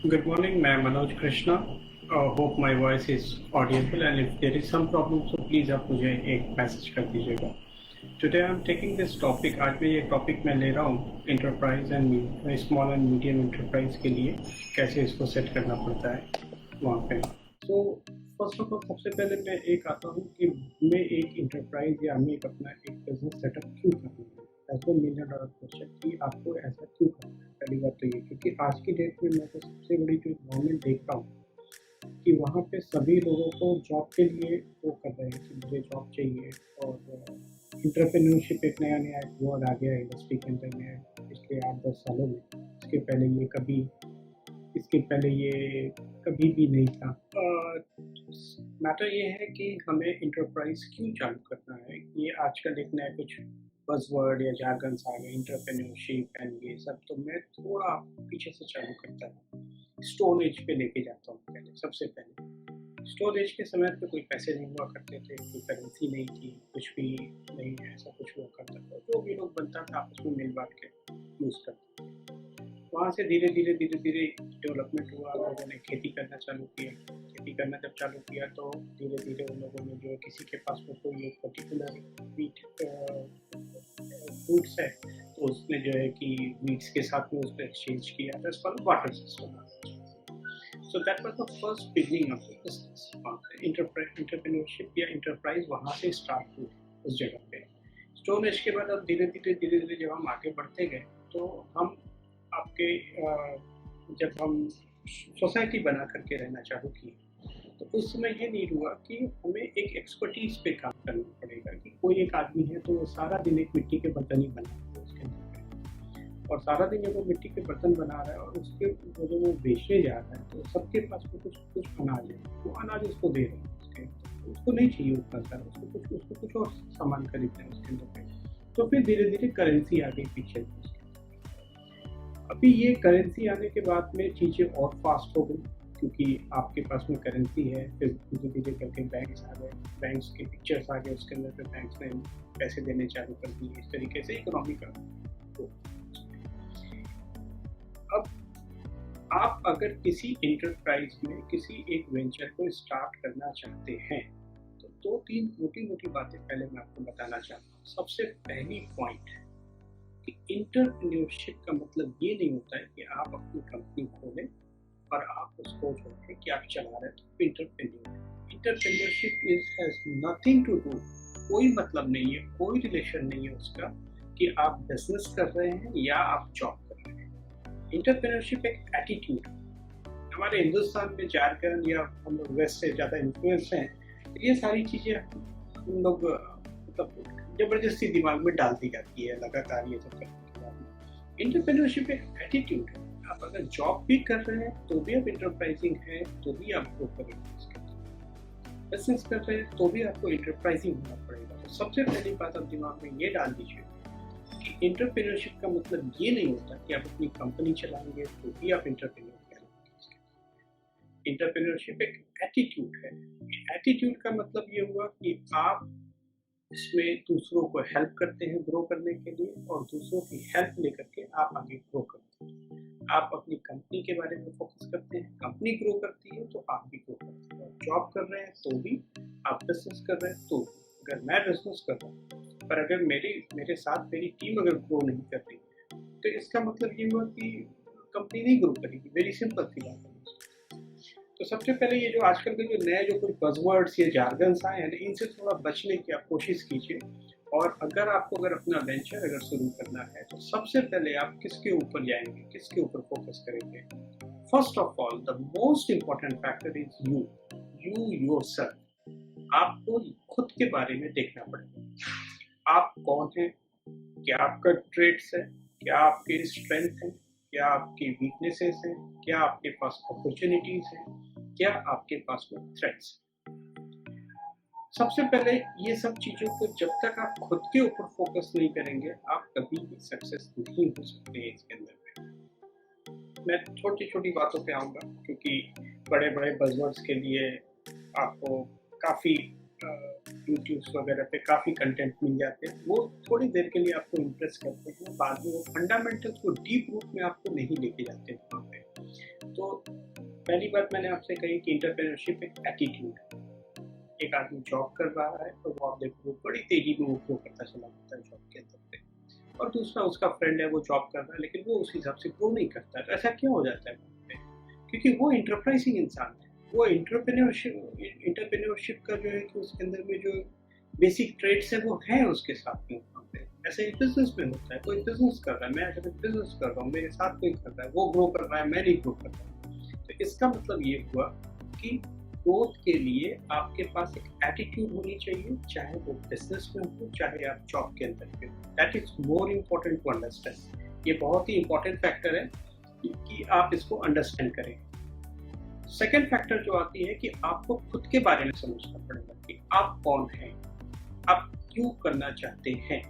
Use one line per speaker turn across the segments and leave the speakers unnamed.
Good morning, मैं Manoj Krishna. Hope my voice is audible, and if there is some problem, so please आप मुझे एक message कर दीजिएगा. Today I'm taking this topic. आज मैं ये टॉपिक मैं ले रहा हूँ enterprise and small and medium enterprise के लिए कैसे इसको सेट करना पड़ता है वहाँ पे. तो फर्स्ट ऑफ ऑल सबसे पहले मैं एक आता हूँ कि मैं एक इंटरप्राइज या हमें एक अपना एक बिजनेस सेटअप क्यों करना है. As one million dollar question कि आपको ऐसा क्यों करना है. पहली बात तो ये क्योंकि आज की डेट में मैं तो सबसे बड़ी जो गवर्नमेंट देख रहा हूँ कि वहाँ पे सभी लोगों को जॉब के लिए वो कर रहे हैं कि मुझे जॉब चाहिए. और इंटरप्रेन्योरशिप एक नया नया एक वर्ड आ गया है इंडस्ट्री के अंदर में पिछले 8-10 सालों में. इसके पहले ये कभी भी नहीं था. मैटर ये है कि हमें इंटरप्राइज क्यों चालू करना है. ये आजकल एक नया कुछ बज़वर्ड या जार्गन्स आ गए इंटरप्रेन्योरशिप एंड ये सब. तो मैं थोड़ा पीछे से चालू करता हूँ. स्टोन एज पे लेके जाता हूँ. पहले सबसे पहले स्टोन एज के समय पे कोई पैसे नहीं हुआ करते थे, कोई करेंसी नहीं थी, कुछ भी नहीं ऐसा कुछ हुआ करता था. जो भी लोग बनता था आपस में मिल बांट के यूज़ करते थे. वहाँ से धीरे धीरे डेवलपमेंट हुआ. लोगों ने खेती करना चालू किया. खेती करना जब चालू किया तो धीरे धीरे उन लोगों ने जो है किसी के पास में कोई एक पर्टिकुलर वीट फ्रूट्स है तो उसने जो है कि वीट्स के साथ में उसको एक्सचेंज किया. तो इसका water system. So that was the first beginning of the business. Entrepreneurship या enterprise वहाँ से स्टार्ट हुई उस जगह पे. स्टोन एज के बाद अब धीरे धीरे जब हम आगे बढ़ते गए तो हम आपके जब हम सोसाइटी बना करके रहना चालू किए तो उस समय ये नहीं हुआ कि हमें एक एक्सपर्टीज पे काम करना पड़ेगा कि कोई एक आदमी है तो वो सारा दिन एक मिट्टी के बर्तन ही बना उसके अंदर और सारा दिन जब वो मिट्टी के बर्तन बना रहा है और उसके जो वो बेचने जा रहा है तो सबके पास में कुछ अनाज है. वो अनाज उसको दे रहे हैं उसको नहीं चाहिए उतना सारा. उसको कुछ और सामान खरीदना है उसके अंदर पे. तो फिर धीरे धीरे करेंसी आ गई पीछे. अभी ये करेंसी आने के बाद में चीज़ें और फास्ट हो गई क्योंकि आपके पास में करेंसी है. फिर धीरे धीरे करके बैंक्स आ गए. बैंक्स के पिक्चर्स आ गए उसके अंदर. फिर बैंक्स ने पैसे देने चालू कर दिए. इस तरीके से इकोनॉमी का. अब आप अगर किसी इंटरप्राइज में किसी एक वेंचर को स्टार्ट करना चाहते हैं तो 2-3 मोटी बातें पहले मैं आपको बताना चाहता हूँ. सबसे पहली पॉइंट कि इंटरप्रेन्योरशिप का मतलब ये नहीं होता है कि आप अपनी कंपनी खोलें और आप उसको जो है कि आप चला रहे हैं तो entrepreneurship has nothing to do. कोई मतलब नहीं है, कोई रिलेशन नहीं है उसका कि आप बिजनेस कर रहे हैं या आप जॉब कर रहे हैं. इंटरप्रेन्योरशिप एक एटीट्यूड. हमारे हिंदुस्तान में झारखंड या हम लोग वेस्ट से ज़्यादा इन्फ्लुएंस हैं. ये सारी चीज़ें हम लोग मतलब जबरदस्ती दिमाग में डाल दी जाती है लगातार ये सब करने के बाद. इंटरप्रेन्योरशिप एक एटीट्यूड है. आप अगर जॉब भी कर रहे हैं तो भी आप इंटरप्राइजिंग हैं तो भी आप ग्रो करेंगे. बिजनेस कर रहे हैं तो भी आपको इंटरप्राइजिंग होना पड़ेगा. तो सबसे पहली बात आप दिमाग में ये डाल दीजिए कि इंटरप्रेन्योरशिप का मतलब ये नहीं होता कि आप अपनी कंपनी चलाएंगे तो भी आप इंटरप्रेन्योर करेंगे. इंटरप्रेन्योरशिप एक एटीट्यूड है. एटीट्यूड का मतलब ये हुआ कि आप इसमें दूसरों को हेल्प करते हैं ग्रो करने के लिए और दूसरों की हेल्प लेकर के आप आगे ग्रो करते हैं. आप अपनी कंपनी के बारे में फोकस करते हैं. कंपनी ग्रो करती है तो आप भी ग्रो करते हैं. जॉब कर रहे हैं तो भी, आप बिजनेस कर रहे हैं तो भी. अगर मैं बिजनेस कर रहा हूँ पर अगर मेरे साथ मेरी टीम अगर ग्रो नहीं कर रही तो इसका मतलब ये हुआ कि कंपनी नहीं ग्रो करेगी. वेरी सिंपल सी बात है. तो सबसे पहले ये जो आजकल के जो नए जो कुछ बज़वर्ड्स या जार्गन्स आए हैं इनसे थोड़ा बचने की आप कोशिश कीजिए. और अगर अपना वेंचर अगर शुरू करना है तो सबसे पहले आप किसके ऊपर जाएंगे, किसके ऊपर फोकस करेंगे. First of all the most important factor is you yourself. आपको खुद के बारे में देखना पड़ेगा. आप कौन हैं, क्या आपका ट्रेड्स है, क्या आपके स्ट्रेंथ है, क्या आपकी वीकनेसेस हैं, क्या आपके पास अपॉर्चुनिटीज हैं, क्या आपके पास में थ्रेट्स. सबसे पहले ये सब चीज़ों को जब तक आप खुद के ऊपर फोकस नहीं करेंगे आप कभी भी सक्सेस नहीं हो सकते हैं इसके अंदर में. मैं छोटी बातों पे आऊँगा क्योंकि बड़े बज़वर्ड्स के लिए आपको काफ़ी यूट्यूब्स वगैरह पे काफ़ी कंटेंट मिल जाते हैं. वो थोड़ी देर के लिए आपको इम्प्रेस करते हैं. बाद में वो फंडामेंटल्स को डीप रूट में आपको नहीं लेके जाते हैं वहाँ पे. तो पहली बात मैंने आपसे कही कि एंटरप्रेन्योरशिप एक एटीट्यूड है। एक आदमी जॉब कर रहा है तो वो आप देखो बड़ी तेजी में वो ग्रो करता चला जाता है जॉब के अंदर पे, और दूसरा उसका फ्रेंड है वो जॉब कर रहा है लेकिन वो उस हिसाब से ग्रो नहीं करता है। तो ऐसा क्यों हो जाता है वहाँ पे? क्योंकि वो एंटरप्राइजिंग इंसान है, वो एंटरप्रेन्योरशिप का जो है कि उसके अंदर में जो बेसिक ट्रेड्स है वो है उसके साथ में वहाँ पे। ऐसे ही बिजनेस में होता है, कोई बिजनेस कर रहा है, मैं अगर बिजनेस कर रहा हूँ, मेरे साथ कोई कर रहा है, वो ग्रो कर रहा है, मैं नहीं ग्रो कर रहा हूँ। तो इसका मतलब ये हुआ कि ग्रोथ के लिए आपके पास एक एटीट्यूड होनी चाहिए, चाहे वो बिजनेस में हो चाहे आप जॉब के अंदर पे हो। That is more important to understand. ये बहुत ही इंपॉर्टेंट फैक्टर है कि आप इसको अंडरस्टैंड करें। सेकेंड फैक्टर जो आती है कि आपको खुद के बारे में समझना पड़ेगा कि आप कौन हैं, आप क्यों करना चाहते हैं।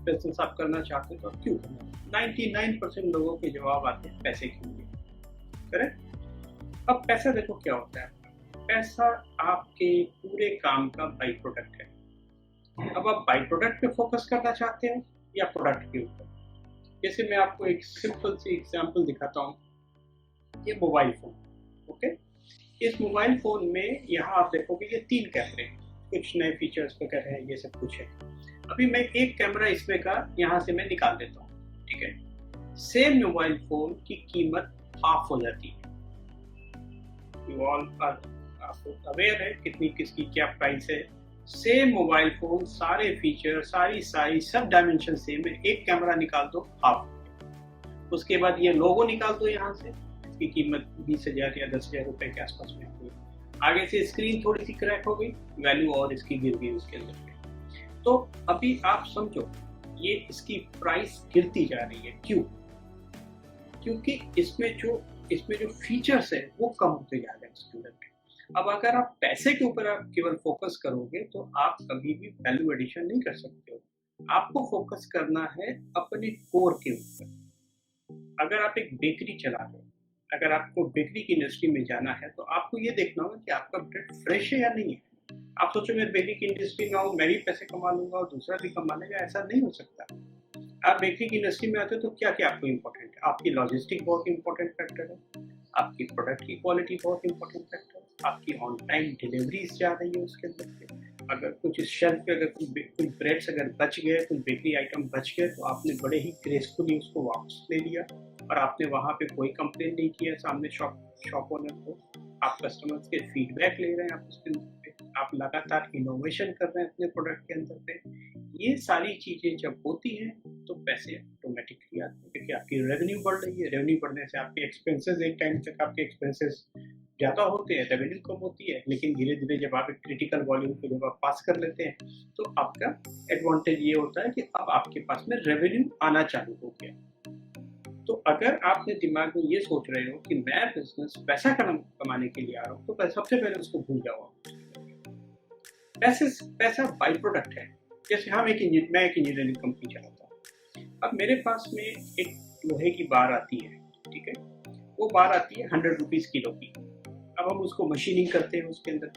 बिजनेस आप करना चाहते हैं तो आप क्यों करना। 99% लोगों के जवाब आते हैं पैसे के लिए। करेक्ट। अब पैसा देखो क्या होता है, पैसा आपके पूरे काम का बाई प्रोडक्ट है। अब आप बाई प्रोडक्ट पे फोकस करना चाहते हैं या प्रोडक्ट के ऊपर। जैसे मैं आपको एक सिंपल सी एग्जांपल दिखाता हूँ, ये मोबाइल फोन। ओके, इस मोबाइल फोन में यहाँ आप देखोगे ये 3 कैमरे, कुछ नए फीचर्स वगैरह है, ये सब कुछ है। अभी मैं एक कैमरा इसमें का यहाँ से मैं निकाल देता हूँ, ठीक है। सेम मोबाइल फोन की कीमत हाफ हो जाती है। यू ऑल आर अवेयर है कितनी किसकी क्या प्राइस है। सेम मोबाइल फोन, सारे फीचर, सारी साइज, सब डायमेंशन सेम है, एक कैमरा निकाल दो हाफ। उसके बाद ये लोगो निकाल दो यहाँ से, इसकी कीमत 20,000 या 10,000 रुपए के आसपास में हुई। आगे से स्क्रीन थोड़ी सी क्रैक हो गई, वैल्यू और इसकी गिर गई उसके अंदर। तो अभी आप समझो ये इसकी प्राइस गिरती जा रही है, क्यों? क्योंकि इसमें जो फीचर्स है वो कम होते जा रहे हैं इसके अंदर। अब अगर आप पैसे के ऊपर आप केवल फोकस करोगे तो आप कभी भी वैल्यू एडिशन नहीं कर सकते हो। आपको फोकस करना है अपने कोर के ऊपर। अगर आप एक बेकरी चला रहे हो, अगर आपको बेकरी की इंडस्ट्री में जाना है तो आपको ये देखना होगा कि आपका ब्रेड फ्रेश है या नहीं है। आप सोचो मैं बेकरी की इंडस्ट्री में आऊँ, मैं भी पैसे कमा लूंगा और दूसरा भी कमा लेगा, ऐसा नहीं हो सकता। आप बेकरी की इंडस्ट्री में आते हो तो क्या क्या आपको इम्पोर्टेंट है? आपकी लॉजिस्टिक बहुत इंपॉर्टेंट फैक्टर है, आपकी प्रोडक्ट की क्वालिटी बहुत इंपॉर्टेंट फैक्टर है, आपकी ऑन टाइम डिलीवरीज जा रही है उसके अंदर। अगर कुछ शेल्फ पे अगर कुछ ब्रेड्स अगर बच गए, कुछ बेकरी आइटम बच गए तो आपने बड़े ही ग्रेसफुली उसको वापस ले लिया और आपने वहाँ पे कोई कंप्लेन नहीं किया सामने शॉप ओनर को। आप कस्टमर्स के फीडबैक ले रहे हैं, आप उसके अंदर पे आप लगातार इनोवेशन कर रहे हैं अपने प्रोडक्ट के अंदर पे। ये सारी चीजें जब होती हैं तो पैसे ऑटोमेटिकली आते हैं, क्योंकि आपकी रेवेन्यू बढ़ रही है। रेवेन्यू बढ़ने से आपके एक्सपेंसेस, एक टाइम तक आपके एक्सपेंसेस ज़्यादा होते हैं, रेवेन्यू कम होती है, लेकिन धीरे धीरे जब आप एक क्रिटिकल वॉल्यूम को जब आप पास कर लेते हैं तो आपका एडवांटेज ये होता है कि अब आपके पास में रेवेन्यू आना चालू हो गया। तो अगर आपने दिमाग में ये सोच रहे हो कि मैं बिजनेस पैसा कमाने के लिए आ रहा हूँ तो सबसे पहले उसको भूल जाओ। पैसा बाई प्रोडक्ट है। जैसे मैं एक इंजीनियरिंग कंपनी चलाता हूँ। अब मेरे पास में एक लोहे की बार आती है, ठीक है। वो बार आती है 100 रुपीज़ किलो की। अब हम उसको मशीनिंग करते हैं, उसके अंदर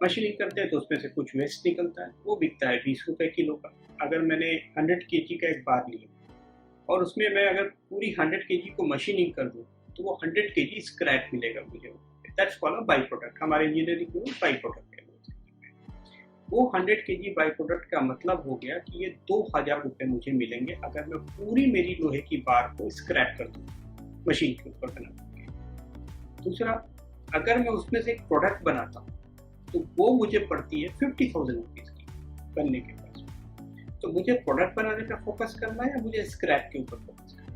मशीनिंग करते हैं तो उसमें से कुछ वेस्ट निकलता है, वो बिकता है 20 रुपए किलो का। अगर मैंने 100 केजी का एक बार लिया और उसमें मैं अगर पूरी 100 केजी को मशीनिंग कर दूँ तो वो 100 केजी स्क्रैप मिलेगा मुझे। That's called a by product. हमारे इंजीनियरिंग में बाई प्रोडक्ट है। वो 100 केजी बाई प्रोडक्ट का मतलब हो गया कि ये 2000 रुपये मुझे मिलेंगे अगर मैं पूरी मेरी लोहे की बार को स्क्रैप कर दूँ मशीन के ऊपर बना। दूसरा, अगर मैं उसमें से एक प्रोडक्ट बनाता हूँ तो वो मुझे पड़ती है 50,000 रुपीज़ की बनने के बाद। तो मुझे प्रोडक्ट बनाने पर फोकस करना है या मुझे स्क्रैप के ऊपर फोकस करना है?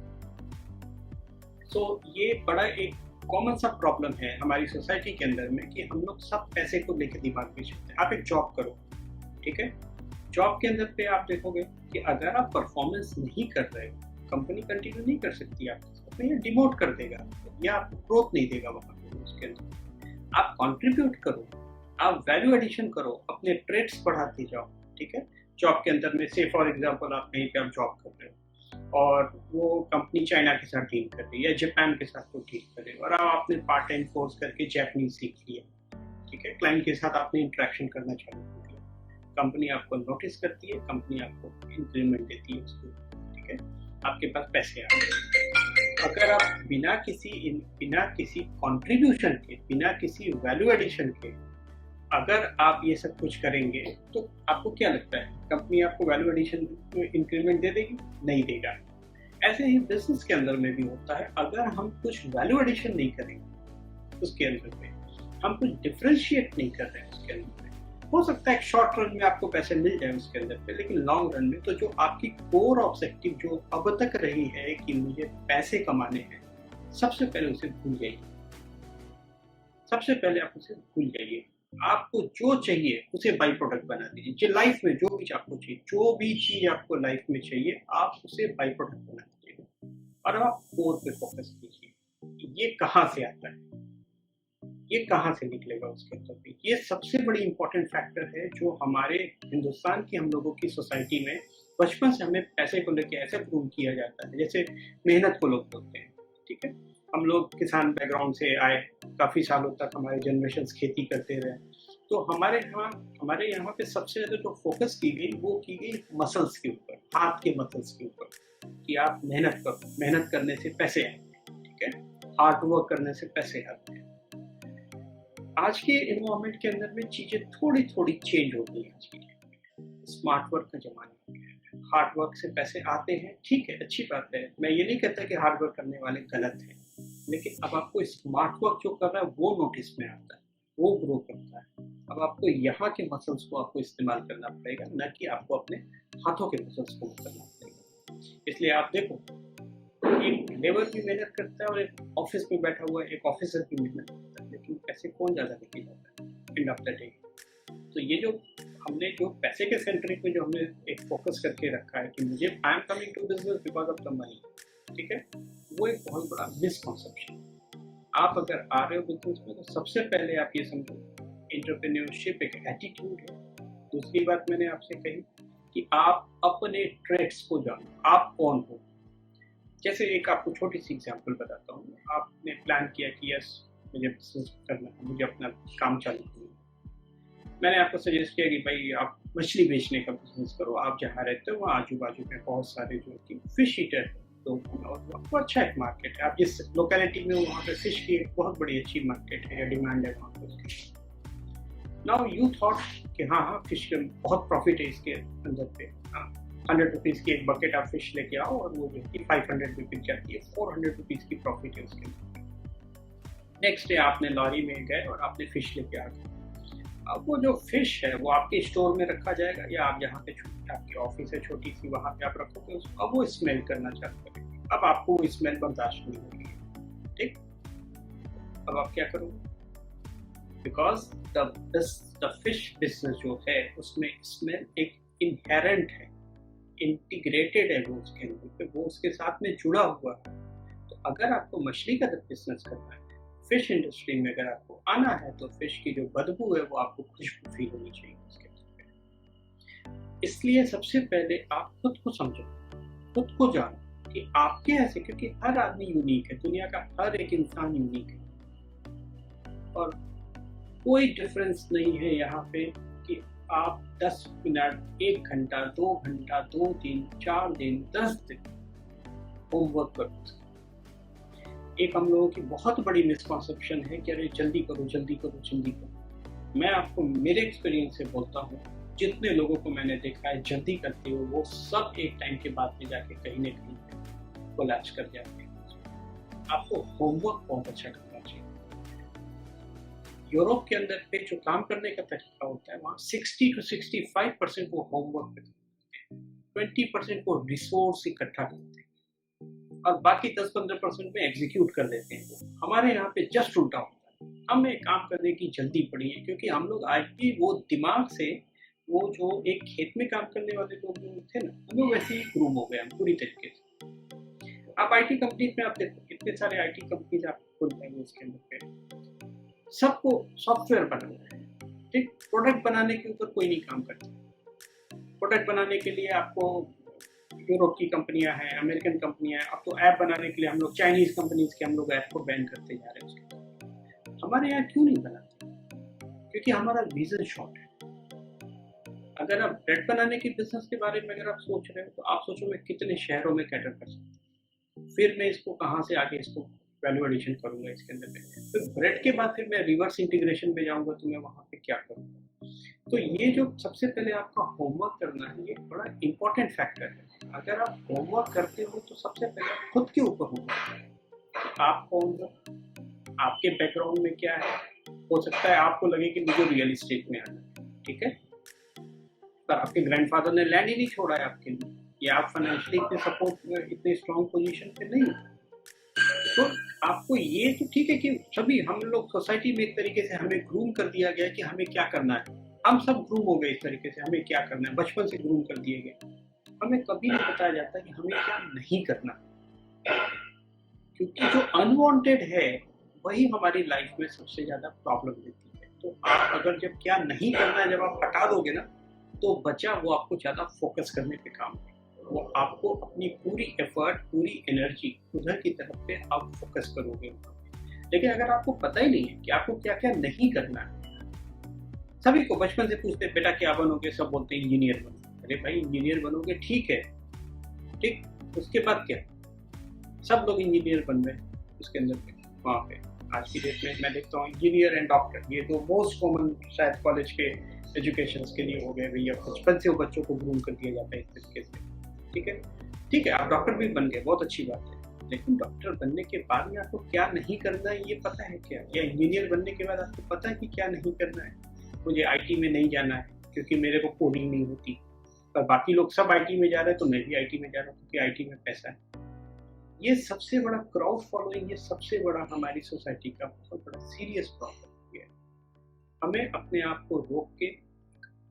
सो ये बड़ा एक कॉमन सा प्रॉब्लम है हमारी सोसाइटी के अंदर में कि हम लोग सब पैसे को लेकर दिमाग में चलते हैं। आप एक जॉब करो, ठीक है। जॉब के अंदर पे आप देखोगे कि अगर आप परफॉर्मेंस नहीं कर रहे हो, कंपनी कंटिन्यू नहीं कर सकती आपके साथ में, या डिमोट कर देगा या आपको ग्रोथ नहीं देगा वहाँ पे। उसके अंदर आप कंट्रीब्यूट करो, आप वैल्यू एडिशन करो, अपने ट्रेड्स बढ़ाते जाओ, ठीक है। जॉब के अंदर में से फॉर एग्जाम्पल आप कहीं पे आप जॉब कर रहे हो और वो कंपनी चाइना के साथ डील कर रही है या जापान के साथ तो डील कर रही है और आपने पार्ट टाइम कोर्स करके जापानीज सीख लिया, ठीक है। क्लाइंट के साथ आपने इंटरेक्शन करना चालू कर दिया, कंपनी आपको नोटिस करती है, कंपनी आपको इंक्रीमेंट देती है उसको, ठीक है। आपके पास पैसे आ गए। अगर आप बिना किसी कंट्रीब्यूशन के, बिना किसी वैल्यू एडिशन के अगर आप ये सब कुछ करेंगे तो आपको क्या लगता है कंपनी आपको वैल्यू एडिशन इंक्रीमेंट दे देगी? नहीं देगा। ऐसे ही बिजनेस के अंदर में भी होता है, अगर हम कुछ वैल्यू एडिशन नहीं करेंगे उसके अंदर में, हम कुछ डिफरेंशिएट नहीं कर रहे हैं उसके अंदर में, हो सकता है शॉर्ट रन में आपको पैसे मिल जाए उसके अंदर पे, लेकिन लॉन्ग रन में तो जो आपकी कोर ऑब्जेक्टिव जो अब तक रही है कि मुझे पैसे कमाने हैं, सबसे पहले उसे भूल जाइए। सबसे पहले आप उसे भूल जाइए। आपको जो चाहिए उसे बाई प्रोडक्ट बना दीजिए। जो लाइफ में जो भी आपको चाहिए, जो भी चीज आपको लाइफ में चाहिए, आप उसे बाई प्रोडक्ट बना दीजिए और आप कोर पे फोकस कीजिए। ये कहाँ से आता है, ये कहाँ से निकलेगा उसके अंदर भी, ये सबसे बड़ी इंपॉर्टेंट फैक्टर है जो हमारे हिंदुस्तान की हम लोगों की सोसाइटी में बचपन से हमें पैसे को लेकर ऐसे प्रूव किया जाता है जैसे मेहनत को लोग बोलते हैं। ठीक है, हम लोग किसान बैकग्राउंड से आए, काफी सालों तक हमारे जनरेशन खेती करते रहे, तो हमारे यहाँ पे सबसे ज्यादा जो फोकस की गई वो की गई मसल्स के ऊपर, हाथ के मसल्स के ऊपर, कि आप मेहनत करो, मेहनत करने से पैसे आएंगे। ठीक है, हार्ड वर्क करने से पैसे आते हैं। आज के एनवायरनमेंट के अंदर में चीजें थोड़ी थोड़ी चेंज हो गई। आज की स्मार्ट वर्क का जमाना हो गया है, हार्ड वर्क से पैसे आते हैं, ठीक है, अच्छी बात है, मैं ये नहीं कहता कि हार्ड वर्क करने वाले गलत हैं, लेकिन अब आपको स्मार्ट वर्क जो कर रहा है वो नोटिस में आता है, वो ग्रो करता है। अब आपको यहाँ के मसल्स को आपको इस्तेमाल करना पड़ेगा, न कि आपको अपने हाथों के मसल्स को करना पड़ेगा। इसलिए आप देखो, एक लेबर भी मेहनत करता है और एक ऑफिस में बैठा हुआ एक ऑफिसर भी मेहनत करता है, लेकिन पैसे कौन ज्यादा लेके जाता है एंड ऑफ द डे? तो ये जो हमने जो पैसे के सेंट्रिक में जो हमने एक फोकस करके रखा है कि मुझे I am coming to business because of the money, ठीक है, वो एक बहुत बड़ा मिसकॉन्सेप्शन। आप अगर आ रहे हो बिजनेस में तो सबसे पहले आप ये समझो, एंटरप्रेन्योरशिप एक एटीट्यूड है। दूसरी बात मैंने आपसे कही कि आप अपने ट्रेड्स को जानो, आप कौन हो। जैसे एक आपको छोटी सी एग्जांपल बताता हूँ, आपने प्लान किया कि यस मुझे बिजनेस करना है, मुझे अपना काम चालू करना है। मैंने आपको सजेस्ट किया कि भाई आप मछली बेचने का बिजनेस करो, आप जहाँ रहते हो वहाँ आजू बाजू में बहुत सारे जो कि फिश ईटर है, तो आपको अच्छा एक मार्केट है, आप जिस लोकेलिटी में हो वहाँ पे फिश की एक बहुत बड़ी अच्छी मार्केट है या डिमांड है वहाँ पे। नाउ यू थॉट कि हाँ हाँ फिश के बहुत प्रॉफिट है इसके अंदर पे, 100 रुपीज़ की एक बकेट आप फिश लेके आओ और वो जो कि 500 में बिक जाती है, 400 रुपीज़ की प्रॉफिट है उसके अंदर। नेक्स्ट डे आपने लॉरी में गए और आपने फिश लेके आ गए। अब वो जो फिश है वो आपके स्टोर में रखा जाएगा या आप जहाँ पे आपकी ऑफिस है छोटी सी वहाँ पे आप रखोगे उसको, अब वो स्मेल करना चालू करेगा, अब आपको वो स्मेल बर्दाश्त नहीं होगी। ठीक, अब आप क्या करोगे? बिकॉज द फिश बिजनेस जो है उसमें स्मेल एक इनहेरेंट है, इंटीग्रेटेड है, वो उसके अंदर पे वो उसके साथ में जुड़ा हुआ है। तो अगर आपको मछली का बिजनेस करना है, फिश इंडस्ट्री में अगर आपको आना है, तो फिश की जो बदबू है वो आपको खुशबू फील होनी चाहिए उसके अंदर। इसलिए सबसे पहले आप खुद को समझो, खुद को जानो कि आपके ऐसे, क्योंकि हर आदमी यूनिक है, दुनिया का हर एक इंसान यूनिक है और कोई डिफरेंस नहीं है यहाँ पे कि आप 10 मिनट, 1 घंटा, 2 घंटा, 2 दिन, 4 दिन, 10 दिन होमवर्क करो। एक हम लोगों की बहुत बड़ी मिसकॉन्सेप्शन है कि अरे जल्दी करो जल्दी करो जल्दी करो। मैं आपको मेरे एक्सपीरियंस से बोलता हूँ, जितने लोगों को मैंने देखा है जल्दी करते हुए, वो सब एक टाइम के बाद में जाके कहीं ना कहीं कोलैप्स कर जाते हैं। आपको होमवर्क बहुत अच्छा करना चाहिए। यूरोप के अंदर पे जो काम करने का तरीका होता है, वहाँ 60 to 65% वो होमवर्क पे करते हैं, 20% वो रिसोर्स इकट्ठा करते हैं और बाकी 10-15% में एग्जीक्यूट कर देते हैं। हमारे यहाँ पे जस्ट उल्टा होता है, हमें काम करने की जल्दी पड़ी है क्योंकि हम लोग आज भी वो दिमाग से, वो जो एक खेत में काम करने वाले लोग जो थे ना, हम लोग वैसे ही ग्रूम हो गए हम पूरी तरीके से। आप आईटी कंपनी में आप देखो, कितने सारे आईटी कंपनीज आपको खुल जाएंगे उसके अंदर पे, सबको सॉफ्टवेयर बनाना है। ठीक, प्रोडक्ट बनाने के ऊपर कोई नहीं काम करता। प्रोडक्ट बनाने के लिए आपको यूरोप की कंपनियां हैं, अमेरिकन कंपनियां हैं, अब तो ऐप बनाने के लिए हम लोग चाइनीज कंपनीज के हम लोग ऐप को बैन करते जा रहे हैं। हमारे यहाँ क्यों नहीं बनाते? क्योंकि हमारा विजन शॉर्ट है। अगर आप ब्रेड बनाने की बिजनेस के बारे में अगर आप सोच रहे हो तो आप सोचो मैं कितने शहरों में कैटर कर सकता हूँ, फिर मैं इसको कहाँ से आगे इसको वैल्यू एडिशन करूँगा इसके अंदर में। फिर ब्रेड के बाद फिर मैं रिवर्स इंटीग्रेशन पे जाऊँगा तो मैं वहाँ पे क्या करूँगा। तो ये जो सबसे पहले आपका होमवर्क करना है ये बड़ा इम्पोर्टेंट फैक्टर है। अगर आप होमवर्क करते हो तो सबसे पहले आप खुद के ऊपर होमवर्क करें। आप कौन हो, आपके बैकग्राउंड में क्या है। हो सकता है आपको लगे कि मुझे रियल एस्टेट में आना है, ठीक है, पर आपके ग्रैंडफादर ने लैंड ही नहीं छोड़ा है आपके लिए, या आप फाइनेंशियली इतने सपोर्ट इतने स्ट्रॉन्ग पोजीशन पे नहीं हो। तो आपको ये तो ठीक है कि सभी हम लोग सोसाइटी में एक तरीके से हमें ग्रूम कर दिया गया कि हमें क्या करना है। हम सब ग्रूम हो गए इस तरीके से, हमें क्या करना है, बचपन से ग्रूम कर दिए गए। हमें कभी नहीं बताया जाता कि हमें क्या नहीं करना, क्योंकि जो अनवांटेड है वही हमारी लाइफ में सबसे ज्यादा प्रॉब्लम देती है। तो आप अगर जब क्या नहीं करना है जब आप हटा दोगे ना, तो बचा वो आपको ज्यादा फोकस करने पे काम है। वो आपको अपनी पूरी एफर्ट, पूरी एनर्जी उधर की तरफ पे आप फोकस करोगे। लेकिन अगर आपको पता ही नहीं है कि आपको क्या क्या नहीं करना है, सभी को बचपन से पूछते बेटा क्या बनोगे, सब बोलते हैं इंजीनियर बनो। अरे भाई इंजीनियर बनोगे ठीक है, ठीक, उसके बाद क्या, सब लोग इंजीनियर बन रहे हैं उसके अंदर पे वहाँ पे। आज की डेट में मैं देखता हूँ इंजीनियर एंड डॉक्टर, ये तो मोस्ट कॉमन शायद कॉलेज के एजुकेशन के लिए हो गए भैया। बचपन से वो बच्चों को ग्रूम कर दिया जाता है इस तरीके से, ठीक है। ठीक है, आप डॉक्टर भी बन गए, बहुत अच्छी बात है, लेकिन डॉक्टर बनने के बाद में आपको क्या नहीं करना है ये पता है क्या? या इंजीनियर बनने के बाद आपको पता है कि क्या नहीं करना है? मुझे आईटी में नहीं जाना है क्योंकि मेरे को कोडिंग नहीं होती, पर बाकी लोग सब आईटी में जा रहे हैं तो मैं भी आईटी में जा रहा हूँ क्योंकि आईटी में पैसा है। ये सबसे बड़ा क्राउड फॉलोइंग, ये सबसे बड़ा हमारी सोसाइटी का बहुत बड़ा सीरियस प्रॉब्लम है। हमें अपने आप को रोक के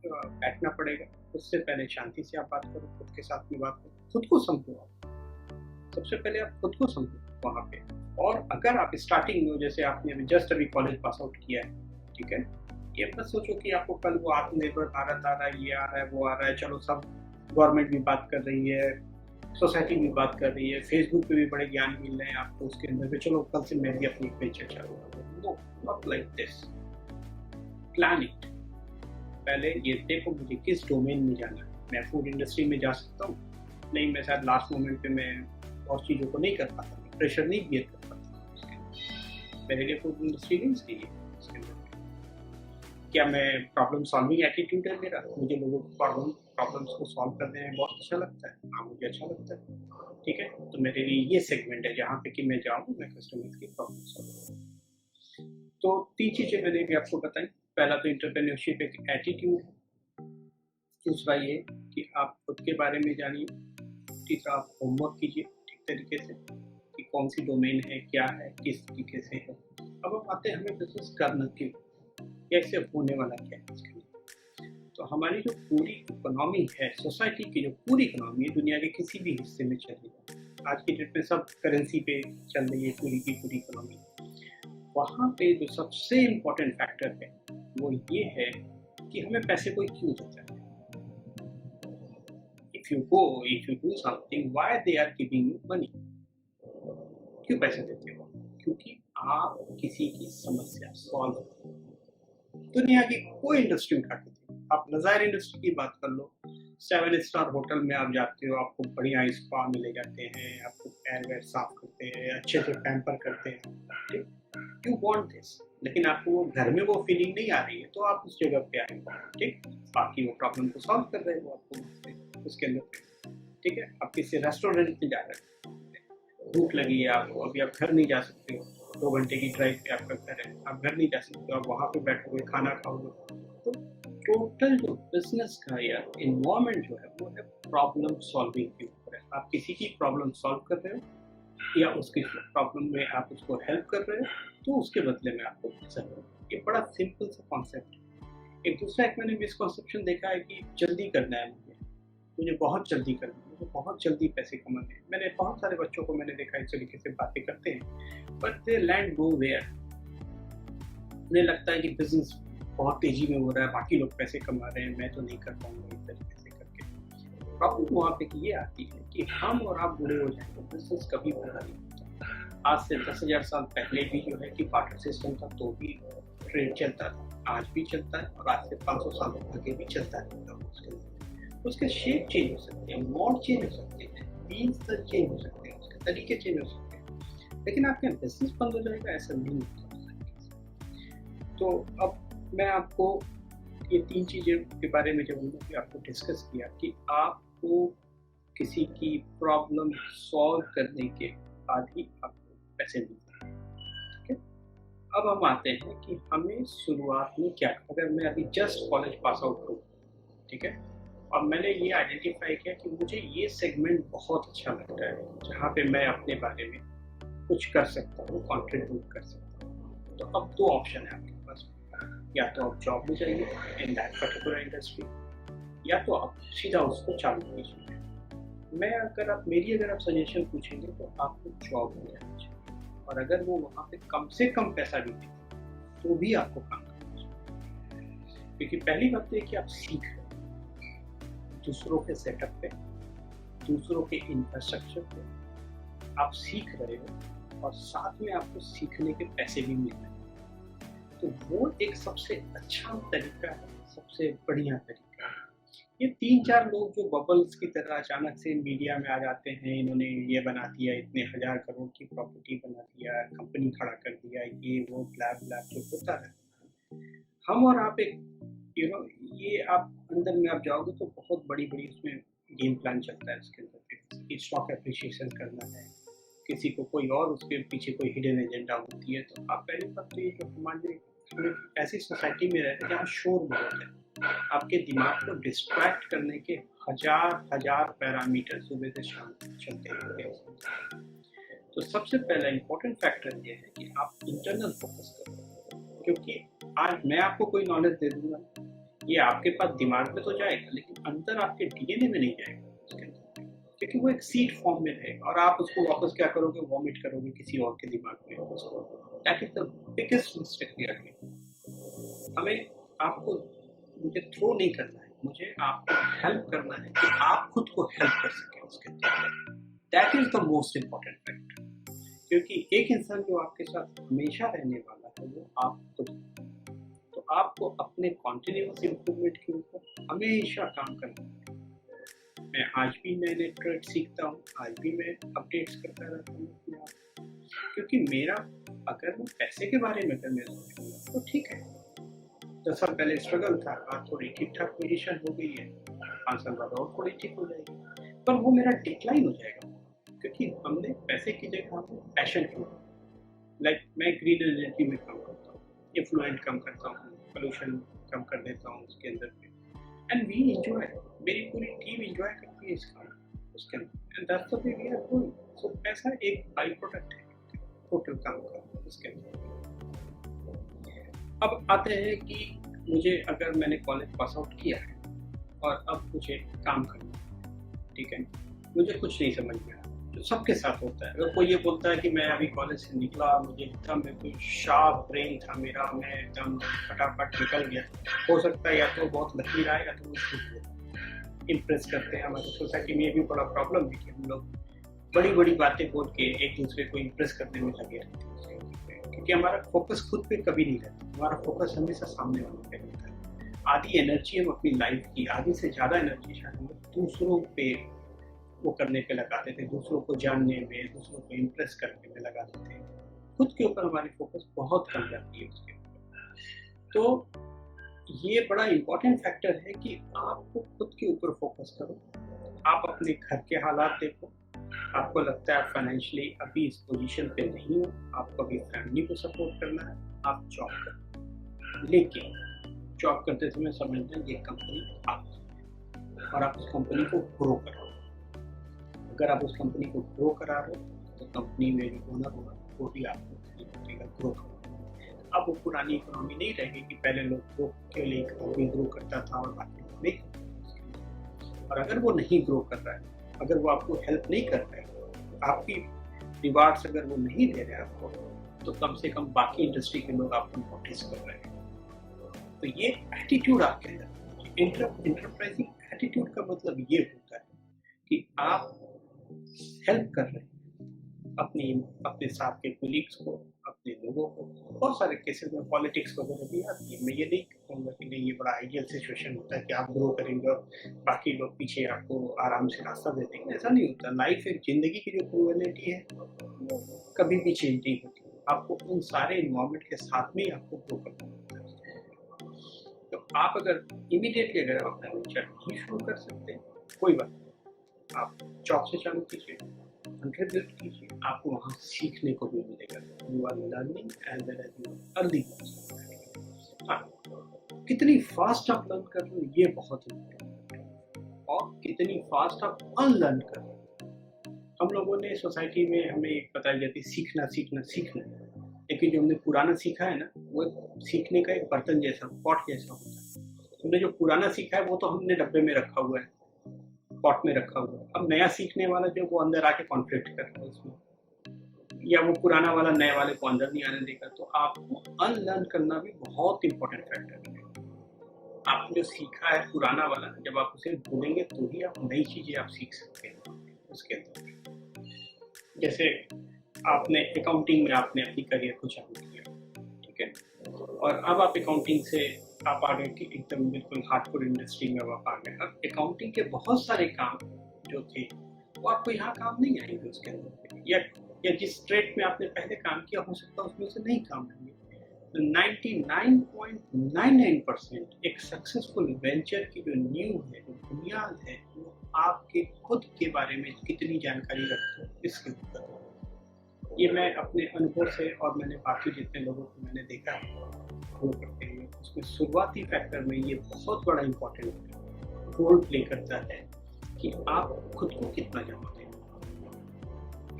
बैठना पड़ेगा। उससे पहले शांति से आप बात करो, खुद के साथ में बात करो, खुद को समझो। आप सबसे पहले आप खुद को समझो वहाँ पे। और अगर आप स्टार्टिंग में, जैसे आपने अभी जस्ट अभी कॉलेज पास आउट किया है, ठीक है, ये मत सोचो कि आपको कल वो आत्मनिर्भर भारत आ रहा है, ये आ रहा है, वो आ रहा है, चलो सब गवर्नमेंट भी बात कर रही है, सोसाइटी भी बात कर रही है, फेसबुक पे भी बड़े ज्ञान मिल रहे हैं आपको उसके अंदर पे, चलो कल से मैं भी अपनी वेंचर चालू करूँ। No, not like this. Plan it. पहले ये देखो मुझे किस डोमेन में जाना है। मैं फूड इंडस्ट्री में जा सकता हूँ? नहीं, मैं शायद लास्ट मोमेंट पे मैं और चीज़ों को नहीं कर पाता, प्रेशर नहीं बियर कर पाता। मेरे लिए फूड इंडस्ट्री नहीं सही है। उसके अंदर क्या मैं प्रॉब्लम सॉल्विंग एटीट्यूड है मेरा, मुझे लोगों को प्रॉब्लम्स को सॉल्व करने में बहुत अच्छा लगता है। हाँ, मुझे अच्छा लगता है, ठीक है, तो मेरे लिए ये सेगमेंट है जहाँ पे कि मैं जाऊँ, मैं कस्टमर्स की प्रॉब्लम सॉल्व करूँ। तो 3 चीज़ें मैंने भी आपको बताई। पहला तो एंटरप्रेन्योरशिप एक एटीट्यूड है। दूसरा ये कि आप खुद के बारे में जानिए। तीसरा आप होमवर्क कीजिए ठीक तरीके से कि कौन सी डोमेन है, क्या है, किस तरीके से है। अब हम आते हैं हमें बिजनेस करना क्यों, कैसे होने वाला क्या है इसके लिए। तो हमारी जो पूरी इकोनॉमी है, सोसाइटी की जो पूरी इकोनॉमी है, दुनिया के किसी भी हिस्से में चल रही है। आज की डेट में सब करेंसी पे चल रही है पूरी की पूरी इकोनॉमी। वहाँ पे जो सबसे इम्पोर्टेंट फैक्टर है वो ये है कि हमें पैसे कोई क्यों देता है। If you do something, why they are giving you money? क्यों पैसे देते हो? क्योंकि आप किसी की समस्या सॉल्व करो। दुनिया की कोई इंडस्ट्री उठा के देखो, आप नज़ायर इंडस्ट्री की बात कर लो, 7 स्टार होटल में आप जाते हो, आपको बढ़िया स्पा में ले जाते हैं, आपको पैर वैर साफ करते हैं, अच्छे से पैम्पर करते हैं, ठीक, यू वांट दिस। लेकिन आपको वो घर में वो फीलिंग नहीं आ रही है तो आप उस जगह पे आए, ठीक, बाकी वो प्रॉब्लम को सॉल्व कर रहे हो आपको उसके अंदर, ठीक है। आप किसी रेस्टोरेंट में जा रहे हो, भूख लगी है आपको, अभी आप घर नहीं जा सकते हो, 2 घंटे की ड्राइव पे आपका घर है, आप घर नहीं जा सकते, आप वहाँ पे बैठोगे, खाना खाओगे। तो टोटल जो बिजनेस का या इन्वायरमेंट जो है वो है प्रॉब्लम सॉल्विंग के ऊपर है। आप किसी की प्रॉब्लम सॉल्व कर रहे हो या उसकी प्रॉब्लम में आप उसको हेल्प कर रहे हो, तो उसके बदले में आपको पैसा दो। ये बड़ा सिंपल सा कॉन्सेप्ट है। एक दूसरा एक मैंने मिसकॉन्सेप्शन देखा है कि जल्दी करना है, मुझे बहुत जल्दी करना है, मुझे बहुत जल्दी पैसे कमाने हैं। मैंने बहुत सारे बच्चों को मैंने देखा इस तरीके से बातें करते हैं, but they land go where. उन्हें लगता है कि बिजनेस बहुत तेजी में हो रहा है, बाकी लोग पैसे कमा रहे हैं, मैं तो नहीं कर पाऊंगा इस तरीके से करके। प्रॉब्लम वहाँ पे ये आती है कि हम और आप बूढ़े हो जाए तो बिजनेस कभी पूरा नहीं होता। आज से 10,000 साल पहले भी जो है कि बार्टर सिस्टम था तो भी ट्रेड चलता था, आज भी चलता है और आज से 500 साल आगे भी चलता है। उसके शेप चेंज हो सकते हैं, मोड चेंज हो सकते हैं, मीन्स चेंज हो सकते हैं, उसके तरीके चेंज हो सकते हैं, लेकिन आपका बिजनेस बंद हो जाएगा ऐसा नहीं होता उस तरीके से। तो अब मैं आपको ये 3 चीज़ें के बारे में जब हमने आपको डिस्कस किया कि आपको किसी की प्रॉब्लम सॉल्व करने के बाद ही आपको पैसे मिलते हैं, ठीक है? अब हम आते हैं कि हमें शुरुआत में क्या, अगर मैं अभी जस्ट कॉलेज पास आउट हूँ, ठीक है? और मैंने ये आइडेंटिफाई किया कि मुझे ये सेगमेंट बहुत अच्छा लगता है, जहाँ पे मैं अपने बारे में कुछ कर सकता हूँ, कंट्रीब्यूट कर सकता हूँ। तो अब 2 ऑप्शन है आपके पास, या तो आप जॉब में जाइए इन दैट पर्टिकुलर इंडस्ट्री, या तो आप सीधा उसको चालू कीजिए। अगर आप सजेशन पूछेंगे तो आपको जॉब में जाना चाहिए, और अगर वो वहाँ पे कम से कम पैसा भी दे तो भी आपको काम करना चाहिए, क्योंकि पहली बात तो ये कि आप सीख रहे हो दूसरों के सेटअप पे, दूसरों के इंफ्रास्ट्रक्चर पे आप सीख रहे हो, और साथ में आपको सीखने के पैसे भी मिल रहे हैं। तो वो एक सबसे अच्छा तरीका है, सबसे बढ़िया तरीका है। ये 3-4 लोग जो बबल्स की तरह अचानक से मीडिया में आ जाते हैं, इन्होंने ये बना दिया, इतने 1000 करोड़ की प्रॉपर्टी बना दिया, कंपनी खड़ा कर दिया, ये वो ब्लैक ब्लैक जो होता है, हम और आप एक ये आप अंदर में आप जाओगे तो बहुत बड़ी-बड़ी उसमें गेम प्लान चलता है उसके अंदर पे, कि स्टॉक एप्रिसिएशन करना है, किसी को कोई और उसके पीछे कोई हिडन एजेंडा होती है। तो आप पहली बात तो ये जो हमारे हम ऐसी सोसाइटी में रहते हैं जहाँ शोर बहुत है, आपके दिमाग को डिस्ट्रैक्ट करने के हजार पैरामीटर सुबह से शाम तक चलते रहते हैं। तो सबसे पहला इंपॉर्टेंट फैक्टर ये है कि आप इंटरनल फोकस करो, क्योंकि आज मैं आपको कोई नॉलेज दे दूंगा, ये आपके पास दिमाग में तो जाएगा, लेकिन अंदर आपके डीएनए में नहीं जाएगा उसके अंदर, क्योंकि वो एक सीड फॉर्म में रहेगा, और आप उसको वापस क्या करोगे, वॉमिट करोगे किसी और के दिमाग में उसको। That is the biggest mistake we are doing. हमें आपको मुझे थ्रो नहीं करना है, मुझे आपको हेल्प करना है कि आप खुद को हेल्प कर सकें उसके अंदर। That is the most important factor, क्योंकि एक इंसान जो आपके साथ हमेशा रहने वाला है वो आप खुद हो। तो आपको अपने कॉन्टिन्यूस इम्प्रूवमेंट के ऊपर हमेशा काम करना है। मैं आज भी नए नए ट्रेड सीखता हूँ, आज भी मैं अपडेट्स करता रहता हूँ अपने आप, क्योंकि मेरा अगर मैं पैसे के बारे में अगर मैं सोचूंगा तो ठीक है, 10 साल पहले स्ट्रगल था, आज थोड़ी ठीक ठाक पोजीशन हो गई है, 5 साल बाद और थोड़ी ठीक हो जाएगी, पर वो मेरा डिक्लाइन हो जाएगा, क्योंकि हमने पैसे की जगह हमने पैशन की। लाइक मैं ग्रीन एनर्जी में काम करता हूँ, इफ्लुएंट कम करता हूँ, पोल्यूशन कम कर देता हूँ उसके अंदर पे, एंड वी एंजॉय, मेरी पूरी टीम एंजॉय करती है इस काम उसके अंदर, and that's the way we are doing. So पैसा एक बाई प्रोडक्ट है टोटल काम का उसके अंदर। अब आते हैं कि मुझे, अगर मैंने कॉलेज पास आउट किया है और अब मुझे काम करना है, ठीक है, मुझे कुछ नहीं समझ में आ रहा, जो सबके साथ होता है। अगर कोई ये बोलता है कि मैं अभी कॉलेज से निकला, मुझे एकदम कोई शार्प ब्रेन था मेरा, मैं एकदम फटाफट निकल गया, हो सकता है या तो बहुत लकी रहा या तो इम्प्रेस करते हैं। हमारी सोसाइटी में ये भी बड़ा प्रॉब्लम है कि हम लोग बड़ी बड़ी बातें बोल के एक दूसरे को इम्प्रेस करने में लगे रहते हैं, क्योंकि हमारा फोकस खुद पे कभी नहीं रहता, हमारा फोकस हमेशा सामने वाले पे रहता है। आधी एनर्जी हम अपनी लाइफ की, आधी से ज़्यादा एनर्जी शायद हम दूसरों पे वो करने पे लगाते थे, दूसरों को जानने में, दूसरों को इम्प्रेस करने में लगाते थे। खुद के ऊपर हमारी फोकस बहुत कम जाती है उसके ऊपर। तो ये बड़ा इम्पोर्टेंट फैक्टर है कि आपको खुद के ऊपर फोकस करो। आप अपने घर के हालात देखो, आपको लगता है फाइनेंशियली अभी इस पोजीशन पे नहीं हो, आपको अभी फैमिली को सपोर्ट करना है, आप जॉब करो, लेकिन जॉब करते समय समझना ये कंपनी आपकी है और आप उस कंपनी को ग्रो करो। अगर आप उस कंपनी को ग्रो करा रहे हो तो कंपनी में जो ओनर होगा वो भी आपको ग्रो करो। अब वो पुरानी इकोनॉमी नहीं रहेगी कि पहले लोग ग्रो के लिए इकोनॉमी ग्रो करता था और बाकी लोग नहीं करते। और अगर वो नहीं ग्रो कर रहा है, अगर वो आपको हेल्प नहीं कर रहा है, आपकी रिवार्ड्स अगर वो नहीं दे रहे आपको, तो कम से कम बाकी इंडस्ट्री के लोग आपको नोटिस कर रहे हैं। तो ये एटीट्यूड आपके अंदर, इंटरप्राइजिंग एटीट्यूड का मतलब ये होता है कि आप हेल्प कर रहे हैं अपने साथ के कोलीग्स को, अपने लोगों को। बहुत सारे केसेस में पॉलिटिक्स वगैरह भी आती है। मैं ये नहीं कहूँगा कि नहीं ये बड़ा आइडियल सिचुएशन होता है कि आप ग्रो करेंगे और बाकी लोग पीछे आपको आराम से रास्ता दे देंगे, ऐसा नहीं होता। लाइफ एक ज़िंदगी की जो प्रोबेबिलिटी है वो कभी भी चेंज नहीं होती। आपको उन सारे एनवायरनमेंट के साथ में ही आपको ग्रो करना होता है। तो आप अगर इमीडिएटली अगर आप अपना वेंचर नहीं शुरू कर सकते, कोई बात नहीं, आप जॉब से चालू कीजिए, कंट्रीब्यूट कीजिए, आपको वहाँ सीखने को भी मिलेगा। You are learning as well as you are earning. हाँ, कितनी फास्ट आप लर्न कर रहे हो ये बहुत इम्पोर्टेंट है, और कितनी फास्ट आप अनलर्न कर रहे हो। हम लोगों ने सोसाइटी में हमें बताई जाती है सीखना सीखना सीखना, लेकिन जो हमने पुराना सीखा है ना, वो सीखने का एक बर्तन जैसा, पॉट जैसा होता है। हमने जो पुराना सीखा है वो तो हमने डब्बे में रखा हुआ है, पॉट में रखा हुआ है। अब नया सीखने वाला जो वो अंदर आके कॉन्फ्लिक्ट कर रहा है उसमें, या वो पुराना वाला नए वाले को अंदर नहीं आने देगा। तो आपको अनलर्न करना भी बहुत इंपॉर्टेंट फैक्टर है। आपने जो सीखा है पुराना वाला, जब आप उसे भूलेंगे तो ही आप नई चीजें आप सीख सकते हैं उसके अंदर। जैसे आपने अकाउंटिंग में आपने अपनी करियर को चालू किया, ठीक है, और अब आप अकाउंटिंग से आप आ गए कि एकदम बिल्कुल हार्डकोर इंडस्ट्री में आप आ गए। अब अकाउंटिंग के बहुत सारे काम जो थे वो आपको यहाँ काम नहीं आएंगे उसके अंदर, या जिस ट्रेड में आपने पहले काम किया हो सकता है उसमें से नहीं काम आएंगे। 99.99% एक सक्सेसफुल वेंचर की जो नींव है, जो बुनियाद है, वो आपके खुद के बारे में कितनी जानकारी रखते हो इसके ऊपर। ये मैं अपने अनुभव से, और मैंने बाकी जितने लोगों को मैंने देखा है वो करते हुए, उसमें शुरुआती फैक्टर में ये बहुत बड़ा इम्पोर्टेंट रोल प्ले करता है कि आप खुद को कितना जानते हैं।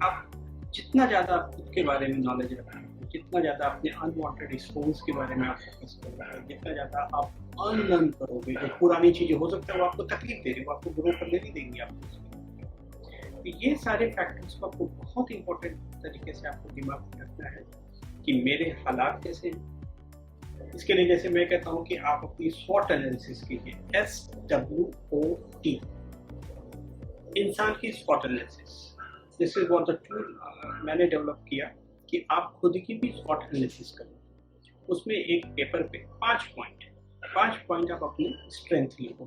आप जितना ज़्यादा आप खुद के बारे में नॉलेज रखेंगे, जितना ज़्यादा अपने अनवांटेड रिस्पॉन्स के बारे में आप फोकस करोगे, जितना ज़्यादा आप अनलर्न करोगे, जो पुरानी चीज़ें हो सकता है वो आपको तकलीफ दे रही, वो आपको ग्रो करने नहीं देंगी आपको। तो ये सारे फैक्टर्स को आपको बहुत इंपॉर्टेंट तरीके से आपको दिमाग में रखना है कि मेरे हालात कैसे हैं। इसके लिए जैसे मैं कहता हूँ कि आप अपनी स्वॉट एनालिसिस कीजिए, SWOT, इंसान की स्वॉट analysis. This is what the tool मैंने डेवलप किया कि आप खुद की भी स्वॉट एनालिसिस करें। उसमें एक पेपर पे 5 पॉइंट आप अपनी स्ट्रेंथ लिखो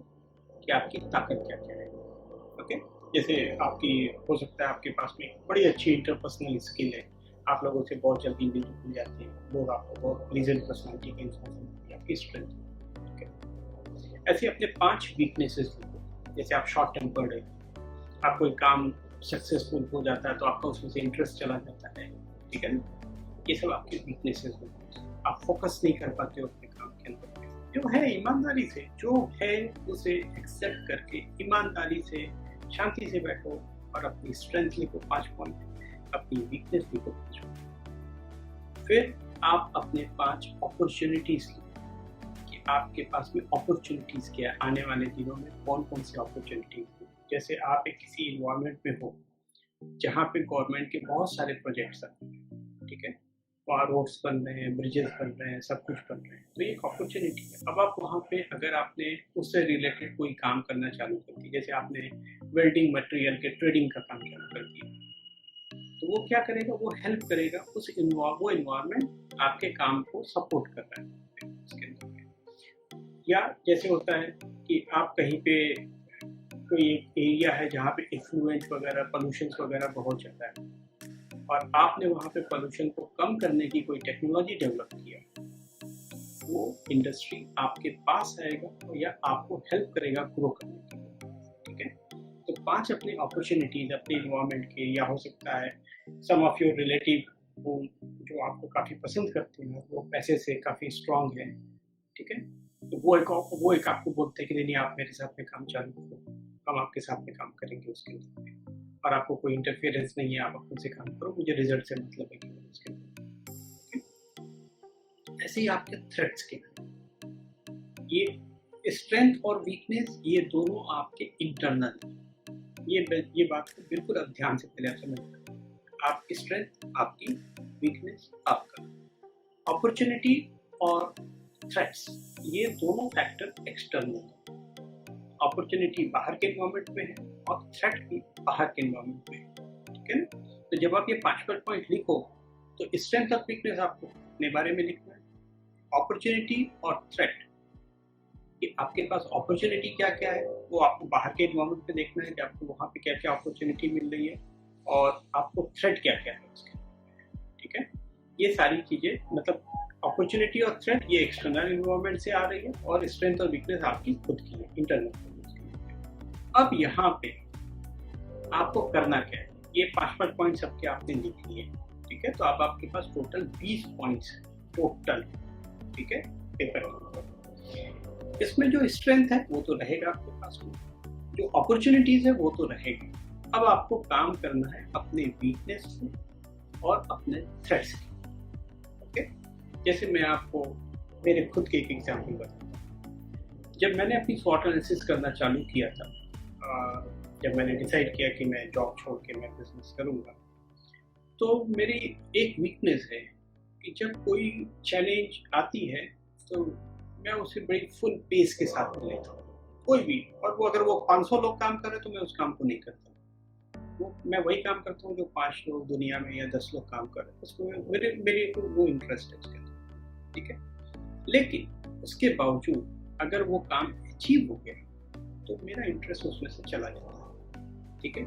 कि आपकी ताकत क्या क्या है। ओके, जैसे आपकी हो सकता है आपके पास में बड़ी अच्छी इंटरपर्सनल स्किल है, आप लोगों से बहुत जल्दी मिल जाते हैं, लोग आपको बहुत प्लीजेंट पर्सनालिटी के इंसान समझते हैं, आपकी स्ट्रेंथ। ऐसे अपने 5 वीकनेसेस लिखो। जैसे आप शॉर्ट टेम्पर्ड है, आप कोई काम सक्सेसफुल हो जाता है तो आपका उसमें से इंटरेस्ट चला जाता है, ठीक है ना, ये सब आपके वीकनेसेस होते हैं। आप फोकस नहीं कर पाते हो अपने काम के अंदर। जो है ईमानदारी से, जो है उसे एक्सेप्ट करके ईमानदारी से शांति से बैठो और अपनी स्ट्रेंथ लिखो 5 पॉइंट, अपनी वीकनेस लिखो 5 पॉइंट। फिर आप अपने 5 अपॉर्चुनिटीज लिखो कि आपके पास में अपॉर्चुनिटीज क्या है आने वाले दिनों में, कौन कौन सी अपॉर्चुनिटीज है। जैसे आप एक किसी इन्वायरमेंट में हो जहाँ पे गवर्नमेंट के बहुत सारे प्रोजेक्ट्स हैं, ठीक है, वहाँ रोड्स बन रहे हैं, ब्रिजेस बन रहे हैं, सब कुछ बन रहे हैं, तो ये एक अपॉर्चुनिटी है। अब आप वहाँ पे अगर आपने उससे रिलेटेड कोई काम करना चालू कर दिया, जैसे आपने वेल्डिंग मटेरियल के ट्रेडिंग का काम चालू कर दिया, तो वो क्या करेगा, वो हेल्प करेगा, वो इन्वायरमेंट आपके काम को सपोर्ट कर रहा है उसके अंदर। या जैसे होता है कि आप कहीं पे कोई एक एरिया है जहाँ पे इफ्लुएंट वगैरह, पोल्यूशन वगैरह बहुत ज़्यादा है, और आपने वहाँ पे पोल्यूशन को कम करने की कोई टेक्नोलॉजी डेवलप किया, वो इंडस्ट्री आपके पास आएगा या आपको हेल्प करेगा ग्रो करने के लिए, ठीक है। तो 5 अपने अपॉर्चुनिटीज अपने इन्वायरमेंट के, या हो सकता है सम ऑफ योर रिलेटिव जो आपको काफ़ी पसंद करते हैं, वो पैसे से काफ़ी स्ट्रांग है, ठीक है, तो वो एक आपको बोलते हैं कि नहीं आप मेरे साथ में काम चालू करो, हम आपके साथ में काम करेंगे उसके लिए, और आपको कोई इंटरफेरेंस नहीं है, आप अपने से काम करो, मुझे रिजल्ट से मतलब है कि उसके लिए। ऐसे ही आपके थ्रेट्स के, ये स्ट्रेंथ और वीकनेस ये दोनों आपके इंटरनल, ये बात को बिल्कुल अब ध्यान से पहले आप समझ, आपकी स्ट्रेंथ आपकी, वीकनेस आपका। अपॉर्चुनिटी और थ्रेट्स ये दोनों फैक्टर एक्सटर्नल, अपॉर्चुनिटी बाहर के एनवायरनमेंट में है और थ्रेट भी बाहर के एनवायरनमेंट में है, ठीक है ना। तो जब आप ये 5 पॉइंट लिखो तो स्ट्रेंथ और वीकनेस आपको अपने बारे में लिखना है, अपॉर्चुनिटी और थ्रेट कि आपके पास अपॉर्चुनिटी क्या क्या है वो आपको बाहर के एनवायरमेंट पे देखना है कि आपको वहाँ पे क्या क्या अपॉर्चुनिटी मिल रही है और आपको थ्रेट क्या क्या है उसके, ठीक है। ये सारी चीज़ें मतलब अपॉर्चुनिटी और थ्रेट ये एक्सटर्नल एनवायरमेंट से आ रही है और स्ट्रेंथ और वीकनेस आपकी खुद की है, इंटरनल। अब यहाँ पे आपको करना क्या है, ये 5-5 पॉइंट्स आपके आपने लिख लिए, ठीक है। तो अब आपके पास टोटल 20 पॉइंट्स है टोटल, ठीक है, पेपर। इसमें जो स्ट्रेंथ है वो तो रहेगा आपके पास में, जो अपॉर्चुनिटीज है वो तो रहेगी। अब आपको काम करना है अपने वीकनेस को और अपने थ्रेट्स की, ओके। जैसे मैं आपको मेरे खुद के एक एग्जाम्पल बताता हूँ। जब मैंने अपनी स्वॉट एनालिसिस करना चालू किया था, जब मैंने डिसाइड किया कि मैं जॉब छोड़ के मैं बिजनेस करूँगा, तो मेरी एक वीकनेस है कि जब कोई चैलेंज आती है तो मैं उसे बड़ी फुल पेस के साथ में लेता हूँ, कोई भी, और वो अगर वो 500 लोग काम कर रहे तो मैं उस काम को नहीं करता, वो मैं वही काम करता हूँ जो 5 लोग दुनिया में या 10 लोग काम कर रहे हैं, उसको मेरे को वो इंटरेस्ट है उसके अंदर, ठीक है। लेकिन उसके बावजूद अगर वो काम अचीव हो गया तो मेरा इंटरेस्ट उसमें से चला जाता है, ठीक है।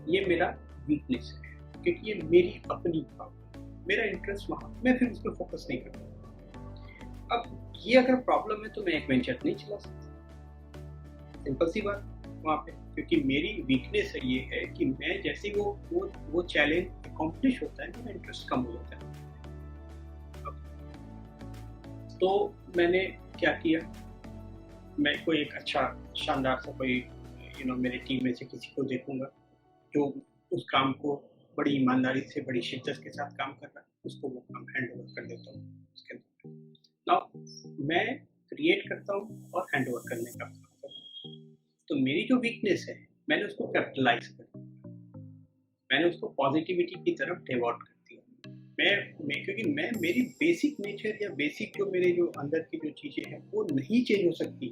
ये मेरा वीकनेस है क्योंकि ये मेरी अपनी प्रॉब्लम, मेरा इंटरेस्ट वहाँ, मैं फिर उस पर फोकस नहीं करता। अब ये अगर प्रॉब्लम है तो मैं एक वेंचर नहीं चला सकता, सिंपल सी बात वहाँ पे, क्योंकि मेरी वीकनेस ये है कि मैं जैसे वो चैलेंज अकॉम्प्लिश होता है मेरा इंटरेस्ट कम हो जाता है। तो मैंने क्या किया, मैं कोई एक अच्छा शानदार सा कोई मेरे टीम में से किसी को देखूंगा जो उस काम को बड़ी ईमानदारी से बड़ी शिद्दत के साथ काम कर रहा है, उसको वो काम हैंड ओवर कर देता हूँ उसके अंदर। नाउ मैं क्रिएट करता हूँ और हैंड ओवर करने का काम करता हूँ। तो मेरी जो वीकनेस है मैंने उसको कैपिटलाइज कर दिया, मैंने उसको पॉजिटिविटी की तरफ डेवॉट कर दिया। मैं क्योंकि मेरी बेसिक नेचर या बेसिक जो मेरे जो अंदर की जो चीज़ें हैं वो नहीं चेंज हो सकती।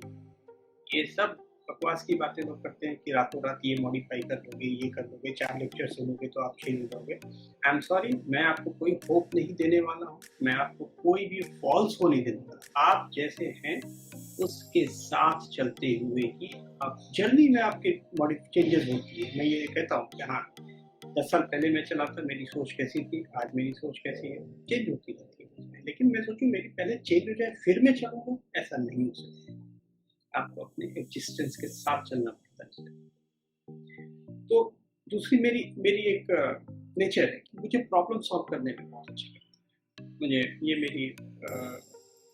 ये सब बकवास की बातें लोग करते हैं कि रातों रात ये मॉडिफाई कर लोगे, ये कर लोगे, 4 लेक्चर सुनोगे तो आप चेंज हो जाओगे। आई एम सॉरी, मैं आपको कोई होप नहीं देने वाला हूँ, मैं आपको कोई भी फॉल्स हो नहीं देने वाला। आप जैसे हैं उसके साथ चलते हुए ही आप जर्नी में आपके चेंजेस होती है। मैं ये कहता हूँ कि हाँ 10 साल पहले मैं चला था, मेरी सोच कैसी थी, आज मेरी सोच कैसी है, चेंज होती रहती है उसमें। लेकिन मैं सोचूं मेरी पहले चेंज हो जाए फिर मैं चलूँगा, ऐसा नहीं हो सकता। आपको अपने एग्जिस्टेंस के साथ चलना पड़ता है। तो दूसरी मेरी एक नेचर है कि मुझे प्रॉब्लम सॉल्व करने में बहुत अच्छा लगता है। मुझे ये मेरी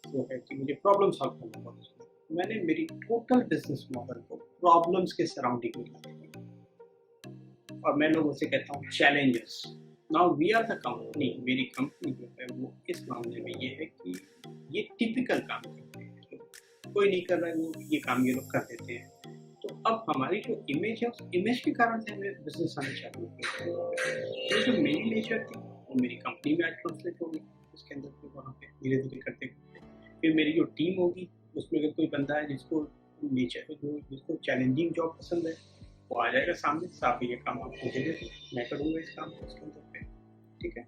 वो है कि मुझे प्रॉब्लम सॉल्व करना बहुत अच्छा लगता है। मैंने मेरी टोटल बिजनेस मॉडल को प्रॉब्लम्स के सराउंडिंग में लगाया और मैं लोगों से कहता हूँ challenges. Now we are the company, मेरी कंपनी जो है वो इस मामले में ये है कि ये टिपिकल काम करते हैं, कोई नहीं कर रहा है वो ये काम ये लोग कर देते हैं। तो अब हमारी जो इमेज है उस इमेज के कारण से हमें बिजनेस आने चालू हो गया। जो मेरी नेचर थी वो मेरी कंपनी में आज ट्रांसलेट होगी, उसके अंदर फिर वहाँ पे धीरे धीरे करते करते फिर मेरी जो टीम होगी उसमें अगर कोई बंदा है जिसको नेचर जिसको चैलेंजिंग जॉब पसंद है वो आ जाएगा सामने, साफ ये काम आपको दे देते, मैं करूँगा इस काम को उसके अंदर पे, ठीक है।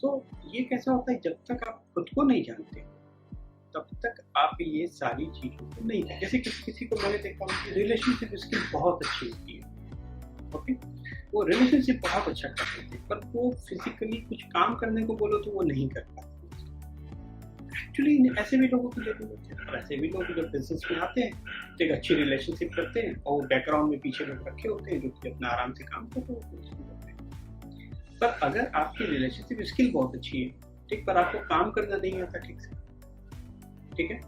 तो ये कैसा होता है, जब तक आप खुद को नहीं जानते तब तक आप ये सारी चीज़ों को नहीं जानते। जैसे किसी को मैंने देखा उनकी रिलेशनशिप स्किल बहुत अच्छी होती है, ओके, वो रिलेशनशिप बहुत अच्छा कर सकते हैं, पर वो फिजिकली कुछ काम करने को बोलो तो वो नहीं कर पाते। एक्चुअली ऐसे भी लोगों की जरूरत है, और ऐसे भी लोग जब बिजनेस में आते हैं तो एक अच्छी रिलेशनशिप करते हैं और बैकग्राउंड में पीछे लोग रखे होते हैं जो कि अपना आराम से काम करते हैं। पर अगर आपकी रिलेशनशिप स्किल बहुत अच्छी है, ठीक, पर आपको काम करना नहीं आता ठीक से, ठीक है,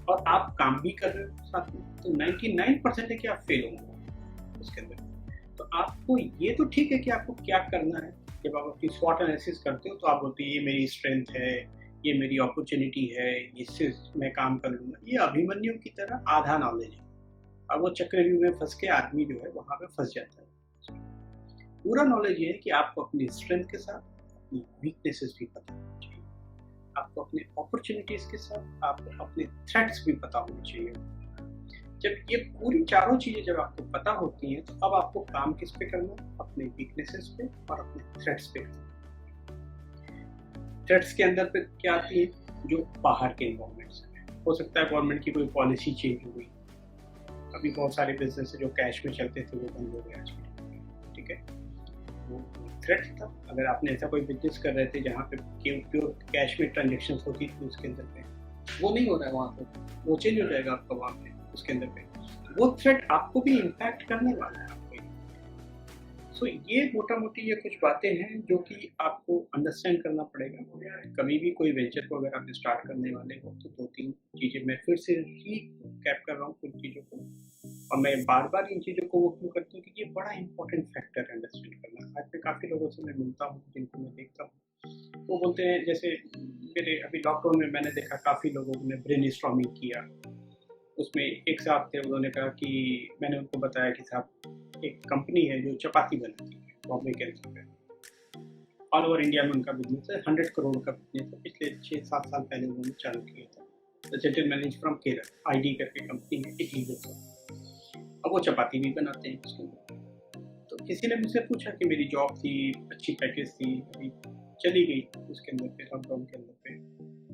और आप काम भी कर रहे हो साथ में, तो 99% है कि आप फेल होंगे उसके अंदर। तो आपको ये तो ठीक है कि आपको क्या करना है। जब आप अपनी स्वॉट एनालिसिस करते हो तो आप बोलते हैं ये मेरी स्ट्रेंथ है, ये मेरी अपॉर्चुनिटी है, इससे मैं काम कर लूँगा। ये अभिमन्यु की तरह आधा नॉलेज है, और वो चक्रव्यूह में फंस के आदमी जो है वहाँ पे फंस जाता है। पूरा नॉलेज ये है कि आपको अपनी स्ट्रेंथ के साथ अपनी वीकनेसेस भी पता होनी चाहिए, आपको अपने अपॉर्चुनिटीज के साथ आपको अपने थ्रेट्स भी पता होने चाहिए। जब ये पूरी चारों चीजें जब आपको पता होती हैं तो अब आपको काम किस पे करना है, अपने वीकनेसेस पे और अपने थ्रेट्स पे करना। थ्रेट्स के अंदर पे क्या आती है, जो बाहर के इन्वॉल्वमेंट्स हैं। हो सकता है गवर्नमेंट की कोई पॉलिसी चेंज हो गई, अभी बहुत सारे बिजनेस जो कैश में चलते थे वो बंद हो गए आज के टाइम में, ठीक है। वो थ्रेट था, अगर आपने ऐसा कोई बिजनेस कर रहे थे जहाँ पे प्योर कैश में ट्रांजेक्शन होती थी उसके अंदर पे, वो नहीं हो रहा है वहाँ पे, वो चेंज हो जाएगा आपका वहाँ पे उसके अंदर पे, वो थ्रेट आपको भी इम्पैक्ट करने वाला है आपको। सो ये मोटा मोटी ये कुछ बातें हैं जो कि आपको अंडरस्टैंड करना पड़ेगा। कभी भी कोई वेंचर को अगर आप स्टार्ट करने वाले हो तो दो तीन चीज़ें मैं फिर से कैप कर रहा हूँ कुछ चीज़ों को, और मैं बार बार इन चीज़ों को वो क्यों करता हूँ क्योंकि ये बड़ा इंपॉर्टेंट फैक्टर है अंडरस्टैंड करना। आज मैं काफ़ी लोगों से मैं मिलता हूँ जिनको मैं देखता हूँ, वो बोलते हैं जैसे मेरे अभी लॉकडाउन में मैंने देखा काफ़ी लोगों ने ब्रेन स्टॉर्मिंग किया। उसमें एक साहब थे, उन्होंने कहा कि मैंने उनको बताया कि साहब एक कंपनी है जो चपाती बनाती है बॉम्बे के अंदर पे, ऑल ओवर इंडिया में उनका बिजनेस है, 100 करोड़ का बिजनेस है, पिछले 6-7 साल पहले उन्होंने चालू किया था। The gentle manage from Kerala, ID करके कंपनी है, इटली जैसा। अब वो चपाती भी बनाते हैं उसके अंदर। तो किसी ने मुझसे पूछा कि मेरी जॉब थी, अच्छी पैकेज थी, अभी चली गई उसके अंदर पे, लॉकडाउन के अंदर पे।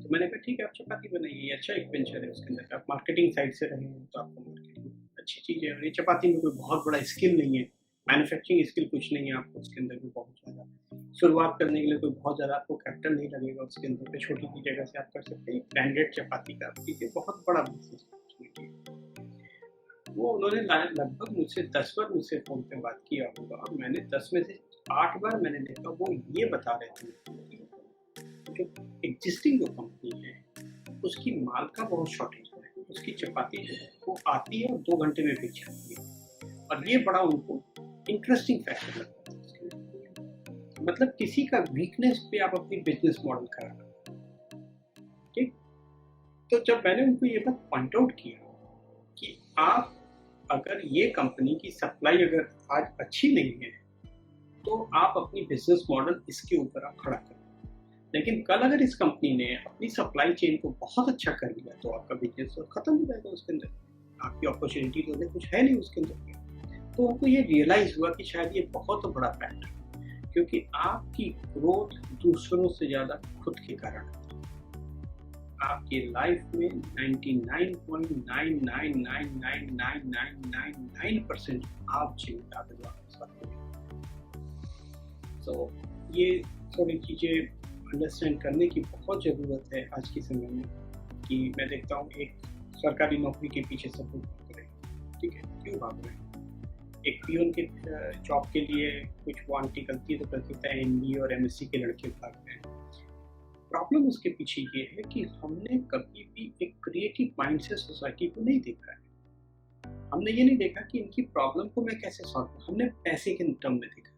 तो मैंने कहा ठीक है आप चपाती बनाइए, अच्छा एक वेंचर है उसके अंदर, आप मार्केटिंग साइड से रहे हैं तो आपको मार्केटिंग अच्छी चीज़ है, और ये चपाती में कोई बहुत बड़ा स्किल नहीं है, मैन्युफैक्चरिंग स्किल कुछ नहीं है आपको उसके अंदर भी बहुत ज़्यादा। शुरुआत करने के लिए कोई बहुत ज़्यादा आपको कैपिटल नहीं लगेगा उसके अंदर पे, छोटी सी जगह से आप कर सकते हैं। ब्रांडेड चपाती का आप कीजिए, बहुत बड़ा बिजनेस अपॉर्चुनिटी है। वो उन्होंने लगभग मुझसे 10 बार मुझसे फ़ोन पे बात किया होगा, और मैंने 10 में से 8 बार मैंने देखा वो ये बता रहे थे कि जो एग्जिस्टिंग जो कंपनी है उसकी माल का बहुत शॉर्टेज है, उसकी चपाती जो है वो आती है और 2 घंटे में बिक जाती है, और ये बड़ा उनको इंटरेस्टिंग फैक्टर लगता है उसके लिए। मतलब किसी का वीकनेस पे आप अपनी बिजनेस मॉडल करा रहे हो, ठीक। तो जब मैंने उनको ये बात पॉइंट आउट किया कि आप अगर ये कंपनी की सप्लाई अगर आज अच्छी नहीं है तो आप अपनी बिजनेस मॉडल इसके ऊपर आप खड़ा करो, लेकिन कल अगर इस कंपनी ने अपनी सप्लाई चेन को बहुत अच्छा कर लिया तो आपका बिजनेस तो खत्म हो जाएगा उसके अंदर, आपकी अपॉर्चुनिटी तो कुछ है नहीं उसके अंदर। तो उनको ये रियलाइज हुआ कि शायद ये बहुत बड़ा फैक्टर है, क्योंकि आपकी ग्रोथ दूसरों से ज़्यादा खुद के कारण है। आपकी लाइफ में 99.9999999% आप जिम्मेदार हो आपके साथ। तो ये थोड़ी चीज़ें अंडरस्टैंड करने की बहुत ज़रूरत है आज के समय में, कि मैं देखता हूँ एक सरकारी नौकरी के पीछे सब लोग भाग रहे हैं, ठीक है, क्यों भाग रहे हैं? एक पियून के जॉब के लिए कुछ वो आंटी गलती तो कर सकता है, एमबीए और एमएससी के लड़के भाग रहे हैं। प्रॉब्लम उसके पीछे ये है कि हमने कभी भी एक क्रिएटिव माइंड से सोसाइटी को नहीं देखा है। हमने ये नहीं देखा कि इनकी प्रॉब्लम को मैं कैसे सॉल्व करूँ, हमने पैसे के टर्म में देखा,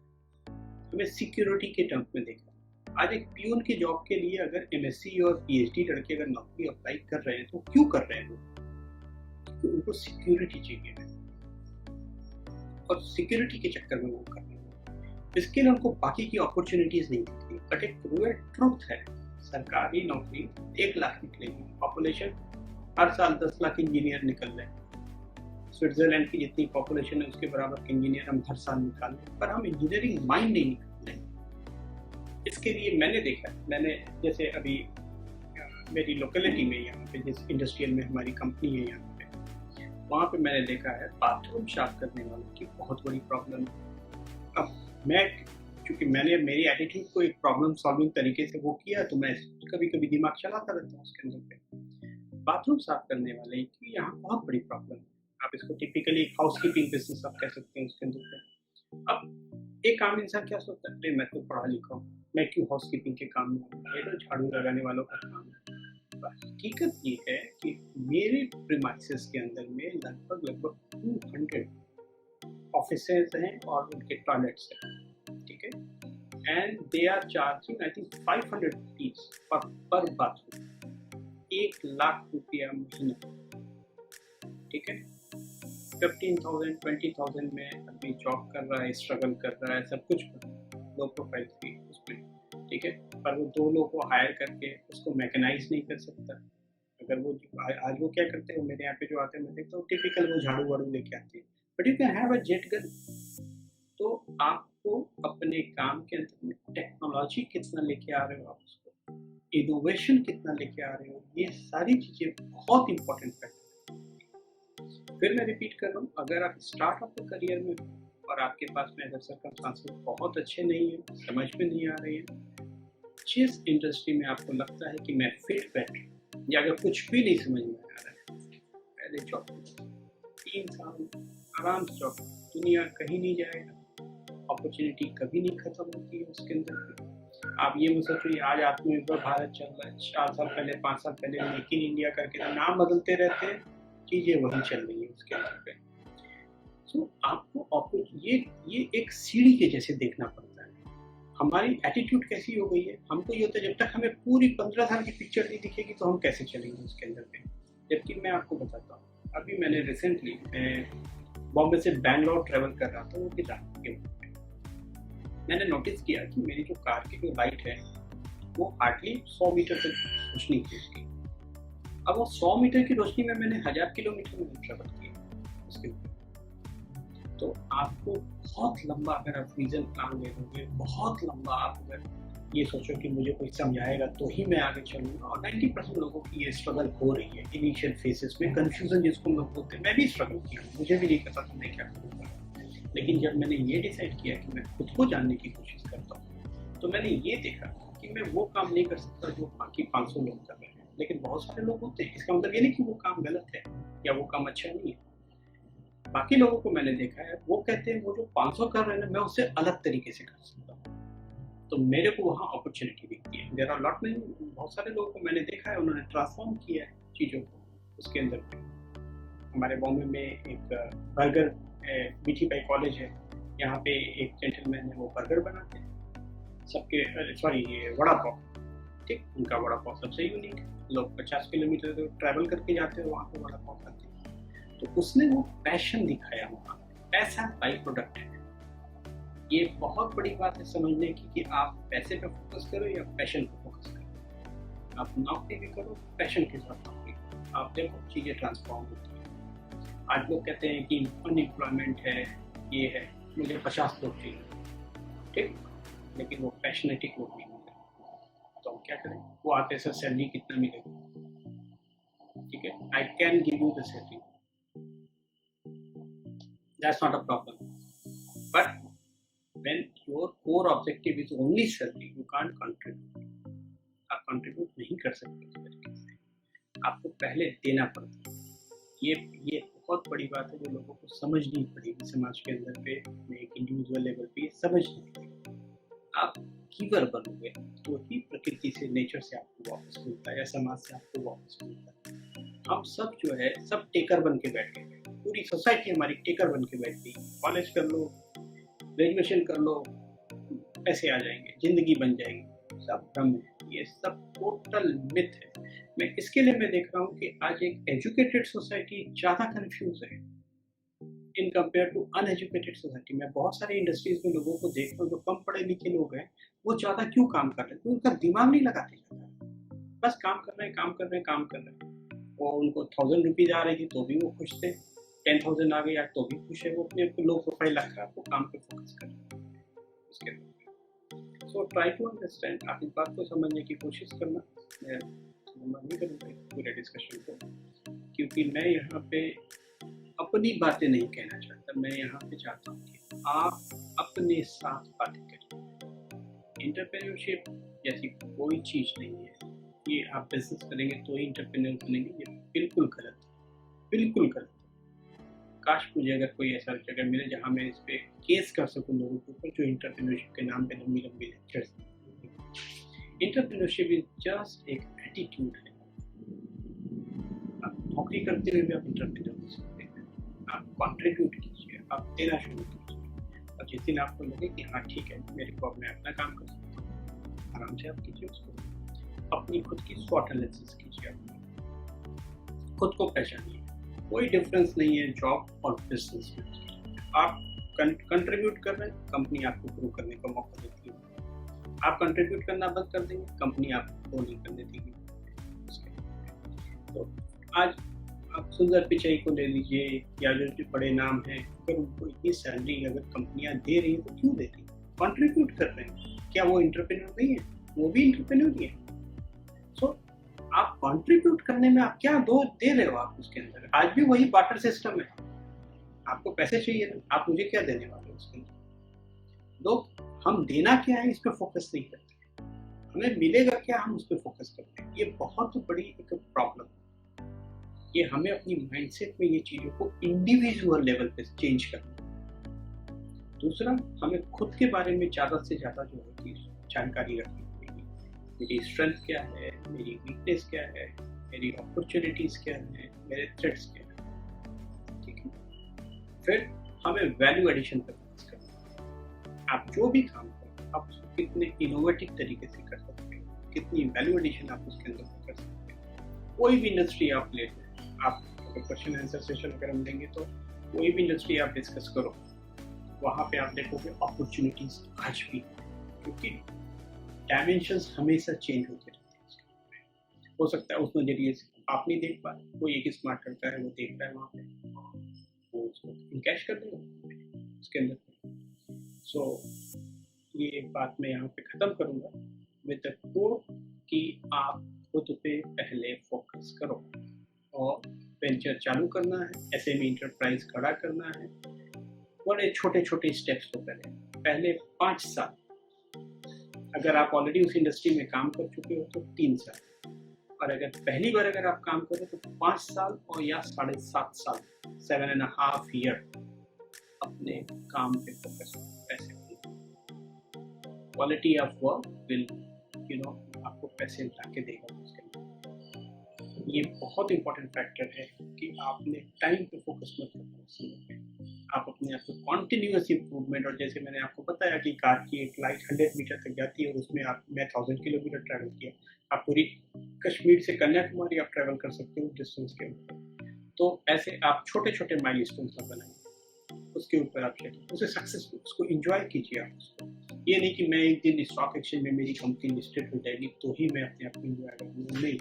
हमें सिक्योरिटी के टर्म में देखा। आज एक पियून की जॉब के लिए अगर एमएससी और पीएचडी लड़के अगर नौकरी अप्लाई कर रहे हैं तो क्यों कर रहे हैं वो? क्योंकि उनको सिक्योरिटी चाहिए है, और सिक्योरिटी के चक्कर में वो कर रहे हैं। इसके लिए उनको बाकी की अपॉर्चुनिटीज नहीं दिखती। बट एक क्रूअल ट्रुथ है, सरकारी नौकरी 1 लाख निकलेगी, पॉपुलेशन हर साल 10 लाख इंजीनियर निकल रहे हैं। स्विट्जरलैंड की जितनी पॉपुलेशन है उसके बराबर के इंजीनियर हम हर साल निकाल रहे हैं, पर हम इंजीनियरिंग माइंड नहीं निकाल रहे हैं। इसके लिए मैंने देखा, मैंने जैसे अभी मेरी लोकेलिटी में यहाँ पे जिस इंडस्ट्रियल में हमारी कंपनी है यहाँ पे, वहाँ पे मैंने देखा है बाथरूम साफ करने वालों की बहुत बड़ी प्रॉब्लम है। अब मैं, क्योंकि मैंने मेरी एटीट्यूड को एक प्रॉब्लम सॉल्विंग तरीके से वो किया, तो मैं कभी कभी दिमाग चलाता रहता हूँ उसके अंदर पे। बाथरूम साफ करने वाले की यहाँ बहुत बड़ी प्रॉब्लम है। आप इसको टिपिकली हाउसकीपिंग बिजनेस आप कह सकते हैं उसके अंदर पे। अब एक आम इंसान क्या सोचता है, अरे मैं तो पढ़ा लिखा हूँ, मैं क्यों हाउसकीपिंग के काम में आऊँगा, ये तो झाड़ू लगाने वालों का काम है। हकीकत ये है कि मेरे प्रीमाइसेस के अंदर में लगभग 200 ऑफिसेज हैं और उनके टॉयलेट्स हैं, ठीक है, and they are charging I think 500 rupees पर बाथरूम, 1 लाख रुपया महीना, ठीक है। 15,000 20,000 में आदमी जॉब कर रहा है, स्ट्रगल कर रहा है, सब कुछ कर रहा है, लो प्रोफाइल थी उसमें, ठीक है। पर वो 2 लोग को हायर करके उसको मैकेनाइज नहीं कर सकता। अगर वो आज वो क्या करते हैं, मेरे यहाँ पे जो आते हैं मैं देखता हूँ टिपिकल वो झाड़ू वाड़ू लेके आते हैं, but you can have a jet gun. तो आपको अपने काम के अंदर में टेक्नोलॉजी कितना लेके आ रहे हो आप उसको, इनोवेशन कितना लेके आ रहे हो, ये सारी चीज़ें बहुत इंपॉर्टेंट फैक्टर है। फिर मैं रिपीट कर रहा हूँ, अगर आप स्टार्ट ऑफ द करियर में और आपके पास में अगर सर्कमस्टांसेस बहुत अच्छे नहीं है, समझ में नहीं आ रहे हैं, जिस इंडस्ट्री में आपको लगता है कि मैं फिट बैठ या अगर कुछ भी नहीं समझ में आ रहा है, पहले जॉब 3 साल आराम से जॉब, दुनिया कहीं नहीं जाएगा, अपॉर्चुनिटी कभी नहीं खत्म होती है उसके अंदर। आप ये मत सोचिए आज आत्मनिर्भर भारत चल रहा है, 4 साल पहले 5 साल पहले मेक इन इंडिया करके नाम बदलते रहते हैं, चीज़ें वही चल रही है उसके अंदर पे। तो आपको ये एक सीढ़ी के जैसे देखना पड़ता है। हमारी एटीट्यूड कैसी हो गई है, हमको ये होता है जब तक हमें पूरी 15 साल की पिक्चर नहीं दिखेगी तो हम कैसे चलेंगे उसके अंदर पे। जबकि मैं आपको बताता हूँ, अभी मैंने रिसेंटली बॉम्बे से बैंगलोर ट्रेवल कर रहा था, वो भी रात के वक्त मैंने नोटिस किया कि मेरी जो कार की जो लाइट है वो हार्डली 100 मीटर तक रोशनी थी उसकी। अब वो 100 मीटर की रोशनी में मैंने 1000 किलोमीटर में ट्रेवल किया उसके ऊपर। तो आपको बहुत लंबा अगर आप रीजन प्लान ले लोगे, बहुत लंबा आप अगर ये सोचो कि मुझे कोई समझाएगा तो ही मैं आगे चलूँगा, और 90% लोगों की ये स्ट्रगल हो रही है इनिशियल फेजेस में, कंफ्यूजन जिसको हम लोग बोलते हैं। मैं भी स्ट्रगल किया, मुझे भी नहीं पता था मैं क्या करूँगा, लेकिन जब मैंने ये डिसाइड किया कि मैं खुद को जानने की कोशिश करता हूँ, तो मैंने ये देखा कि मैं वो काम नहीं कर सकता जो बाकी 500 लोग कर रहे हैं, लेकिन बहुत सारे लोग होते हैं। इसका मतलब ये नहीं कि वो काम गलत है या वो काम अच्छा नहीं है। बाकी लोगों को मैंने देखा है, वो कहते हैं वो जो 500 कर रहे हैं मैं उससे अलग तरीके से कर सकता हूँ, तो मेरे को वहाँ अपॉर्चुनिटी दिखती है। देयर आर लॉट में बहुत सारे लोगों को मैंने देखा है, उन्होंने ट्रांसफॉर्म किया है चीज़ों को उसके अंदर पे। हमारे बॉम्बे में एक बर्गर बीटी पाई कॉलेज है, यहाँ पे एक जेंटलमैन है, वो बर्गर बनाते हैं सबके, सॉरी ये वड़ा पाव, ठीक, उनका वड़ा पाव सबसे यूनिक है। लोग 50 किलोमीटर तो ट्रैवल करके जाते हैं वहाँ पे वड़ा पाव खाते हैं। तो उसने वो पैशन दिखाया वहाँ, पैसा बाई प्रोडक्ट है। ये बहुत बड़ी बात है समझने की कि आप पैसे पे फोकस करो या पैशन पे फोकस करो। आप नौकरी भी करो, पैशन के साथ नौकरी करो, आप देखो चीज़ें ट्रांसफॉर्म होती है। आज लोग कहते हैं कि अनएम्प्लॉयमेंट है, ये है, मुझे 50 लोग चाहिए, ठीक, लेकिन वो पैशनेटिक लोग नहीं मिलते, तो हम क्या करें? वो आते सर सैलरी कितना मिलेगा, ठीक है, I can give you the salary, that's not a problem, but when your core objective is only salary, you can't contribute, आप कंट्रीब्यूट नहीं कर सकते उस तरीके से, आपको पहले देना पड़ता है। ये बहुत बड़ी बात है जो लोगों को समझनी पड़ेगी समाज के अंदर पे, एक इंडिविजुअल लेवल पे समझनी पड़ेगी। आप गिवर बनोगे तो ही प्रकृति से, नेचर से आपको वापस मिलता है या समाज से आपको वापस मिलता है। हम सब जो है सब टेकर बन के बैठ गए, पूरी सोसाइटी हमारी टेकर बन के बैठ गई। कॉलेज कर लो, ग्रेजुएशन कर लो, पैसे आ जाएंगे, जिंदगी बन जाएगी, सब भ्रम है, ये सब टोटल मिथ है। मैं इसके लिए मैं देख रहा हूँ कि आज एक एजुकेटेड सोसाइटी ज़्यादा कंफ्यूज है in compare to uneducated society. मैं बहुत सारे इंडस्ट्रीज में लोगों को देखता हूँ जो कम पढ़े लिखे लोग हैं, वो ज़्यादा क्यों काम कर रहे हैं? उनका दिमाग नहीं लगाते ज़्यादा, बस काम कर रहे हैं, काम कर रहे हैं, काम कर रहे हैं। वो उनको 1000 रुपीज़ आ रही थी तो भी वो खुश थे, 10,000 आ गई यार तो भी खुश है, वो अपने लो प्रोफाइल रख रहा है, वो काम पे फोकस कर रहे हैं उसके बाद। सो ट्राई टू अंडरस्टैंड, आप इस बात को समझने की कोशिश करना। मैं लंबा नहीं करूँगा पूरे डिस्कशन को, क्योंकि मैं यहाँ पे अपनी बातें नहीं कहना चाहता, मैं यहाँ पे चाहता हूँ कि आप अपने साथ बातें करें। इंटरप्रेन्योरशिप जैसी कोई चीज़ नहीं है, ये आप बिजनेस करेंगे तो ही इंटरप्रेन्योर बनेंगे, ये बिल्कुल गलत है, बिल्कुल गलत है। काश मुझे अगर कोई ऐसा जगह मिले जहाँ मैं इस पर केस कर सकूँ लोगों के ऊपर जो इंटरप्रेन्योरशिप के नाम पे लंबी लंबी लेक्चर्स। इंटरप्रेन्योरशिप इज जस्ट एक एटीट्यूड है। आप नौकरी करते हुए भी आप इंटरप्रेन्योर हो सकते हैं, आप कॉन्ट्रीब्यूट कीजिए, आप देना शुरू कीजिए, और जिस दिन आपको लगे कि हाँ ठीक है मेरे को, मैं अपना काम कर सकता हूँ, आराम से आप कीजिए उसको। अपनी खुद की स्वॉट एनालिसिस कीजिए, खुद को पहचानिए। कोई डिफरेंस नहीं है जॉब और बिजनेस में। आप कंट्रीब्यूट कर रहे हैं, कंपनी आपको ग्रो करने का मौका देती है। आप कंट्रीब्यूट करना बंद कर देंगे, कंपनी आपको ग्रो नहीं करने देगी। तो आज आप सुंदर पिचाई को ले लीजिए या जो बड़े नाम हैं, अगर उनको इतनी सैलरी अगर कंपनियां दे रही हैं तो क्यों दे रही? कंट्रीब्यूट कर रहे हैं, क्या वो इंटरप्रेन्योर नहीं है? वो भी इंटरप्रेन्योर ही है। कंट्रीब्यूट करने में आप क्या दो दे रहे हो आप उसके अंदर? आज भी वही बार्टर सिस्टम है। आपको पैसे चाहिए ना, आप मुझे क्या देने वाले हो उसके अंदर? लोग हम देना क्या है इस पे फोकस नहीं करते, हमें मिलेगा क्या हम उस पे फोकस करते हैं। ये बहुत बड़ी एक प्रॉब्लम है। ये हमें अपनी माइंडसेट में ये चीज़ों को इंडिविजुअल लेवल पे चेंज करना है। दूसरा, हमें खुद के बारे में ज़्यादा से ज़्यादा जो है कि जानकारी रखनी पड़ेगी। मेरी स्ट्रेंथ क्या है, मेरी वीकनेस क्या है, मेरी अपॉर्चुनिटीज़ क्या है, मेरे थ्रेट्स क्या है, ठीक है? फिर हमें वैल्यू एडिशन पे फोकस करना है। आप जो भी काम करो, आप उसको कितने इनोवेटिव तरीके से कर सकते हो, कितनी वैल्यू एडिशन आप उसके अंदर कर सकते हो। कोई भी इंडस्ट्री आप ले लो, आप अगर क्वेश्चन आंसर सेशन अगर हम लेंगे तो कोई भी इंडस्ट्री आप डिस्कस करो, वहाँ पे आप देखोगे अपॉर्चुनिटीज आज भी, क्योंकि डायमेंशंस हमेशा चेंज होते रहते हैं। हो सकता है उस नजरिए से आप नहीं देख पा रहे, कोई एक स्मार्ट करता है, वो देख रहा है वहाँ पे, वो उसको इनकैश कर देगा उसके अंदर। सो ये एक बात मैं यहाँ पे ख़त्म करूँगा विद द कोर कि आप खुद पे पहले फोकस करो और वेंचर चालू करना है, एसएमई इंटरप्राइज खड़ा करना है। बड़े छोटे छोटे स्टेप्स तो करें, पहले 5 साल, अगर आप ऑलरेडी उस इंडस्ट्री में काम कर चुके हो तो 3 साल, और अगर पहली बार अगर आप काम करें तो 5 साल और या 7.5 साल, 7.5 ईयर अपने काम पे फोकस पैसे, क्वालिटी ऑफ वर्क विल आपको पैसे ला के देगा उसके अंदर। ये बहुत इंपॉर्टेंट फैक्टर है कि आपने टाइम पे फोकस मत करना, आप अपने आप को कॉन्टिन्यूस इम्प्रूवमेंट। और जैसे मैंने आपको बताया कि कार की एक लाइट 100 मीटर तक जाती है और उसमें मैं 1000 किलोमीटर ट्रैवल किया, आप पूरी कश्मीर से कन्याकुमारी आप ट्रैवल कर सकते हो डिस्टेंस के ऊपर। तो ऐसे आप छोटे छोटे माइलस्टोन्स बनाइए, उसके ऊपर आप चलिए, उसे सक्सेस उसको एंजॉय कीजिए। आप उसको ये नहीं कि मैं एक दिन स्टॉक एक्सचेंज में मेरी कंपनी लिस्टेड हो जाएगी तो ही मैं अपने आप को एंजॉय करूँगा, नहीं।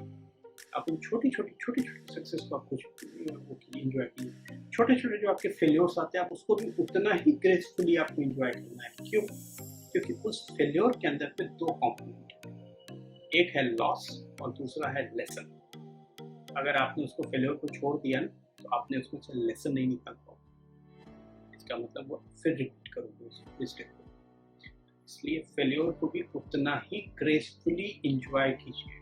आप उन छोटी छोटी सक्सेस को आप कुछ एंजॉय कीजिए। छोटे छोटे जो आपके फेल्योर्स आते हैं आप उसको भी उतना ही ग्रेसफुली आपको एंजॉय करना है। क्यों? क्योंकि उस फेल्योर के अंदर पे 2 कॉम्पोनेंट है, एक है लॉस और दूसरा है लेसन। अगर आपने उसको फेल्योर को छोड़ दिया ना तो आपने उसमें से लेसन नहीं निकाल पाओगे। इसका मतलब वो फिर रिपीट करोगे उस मिस्टेक को। इसलिए फेल्योर को भी उतना ही ग्रेसफुली एंजॉय कीजिए।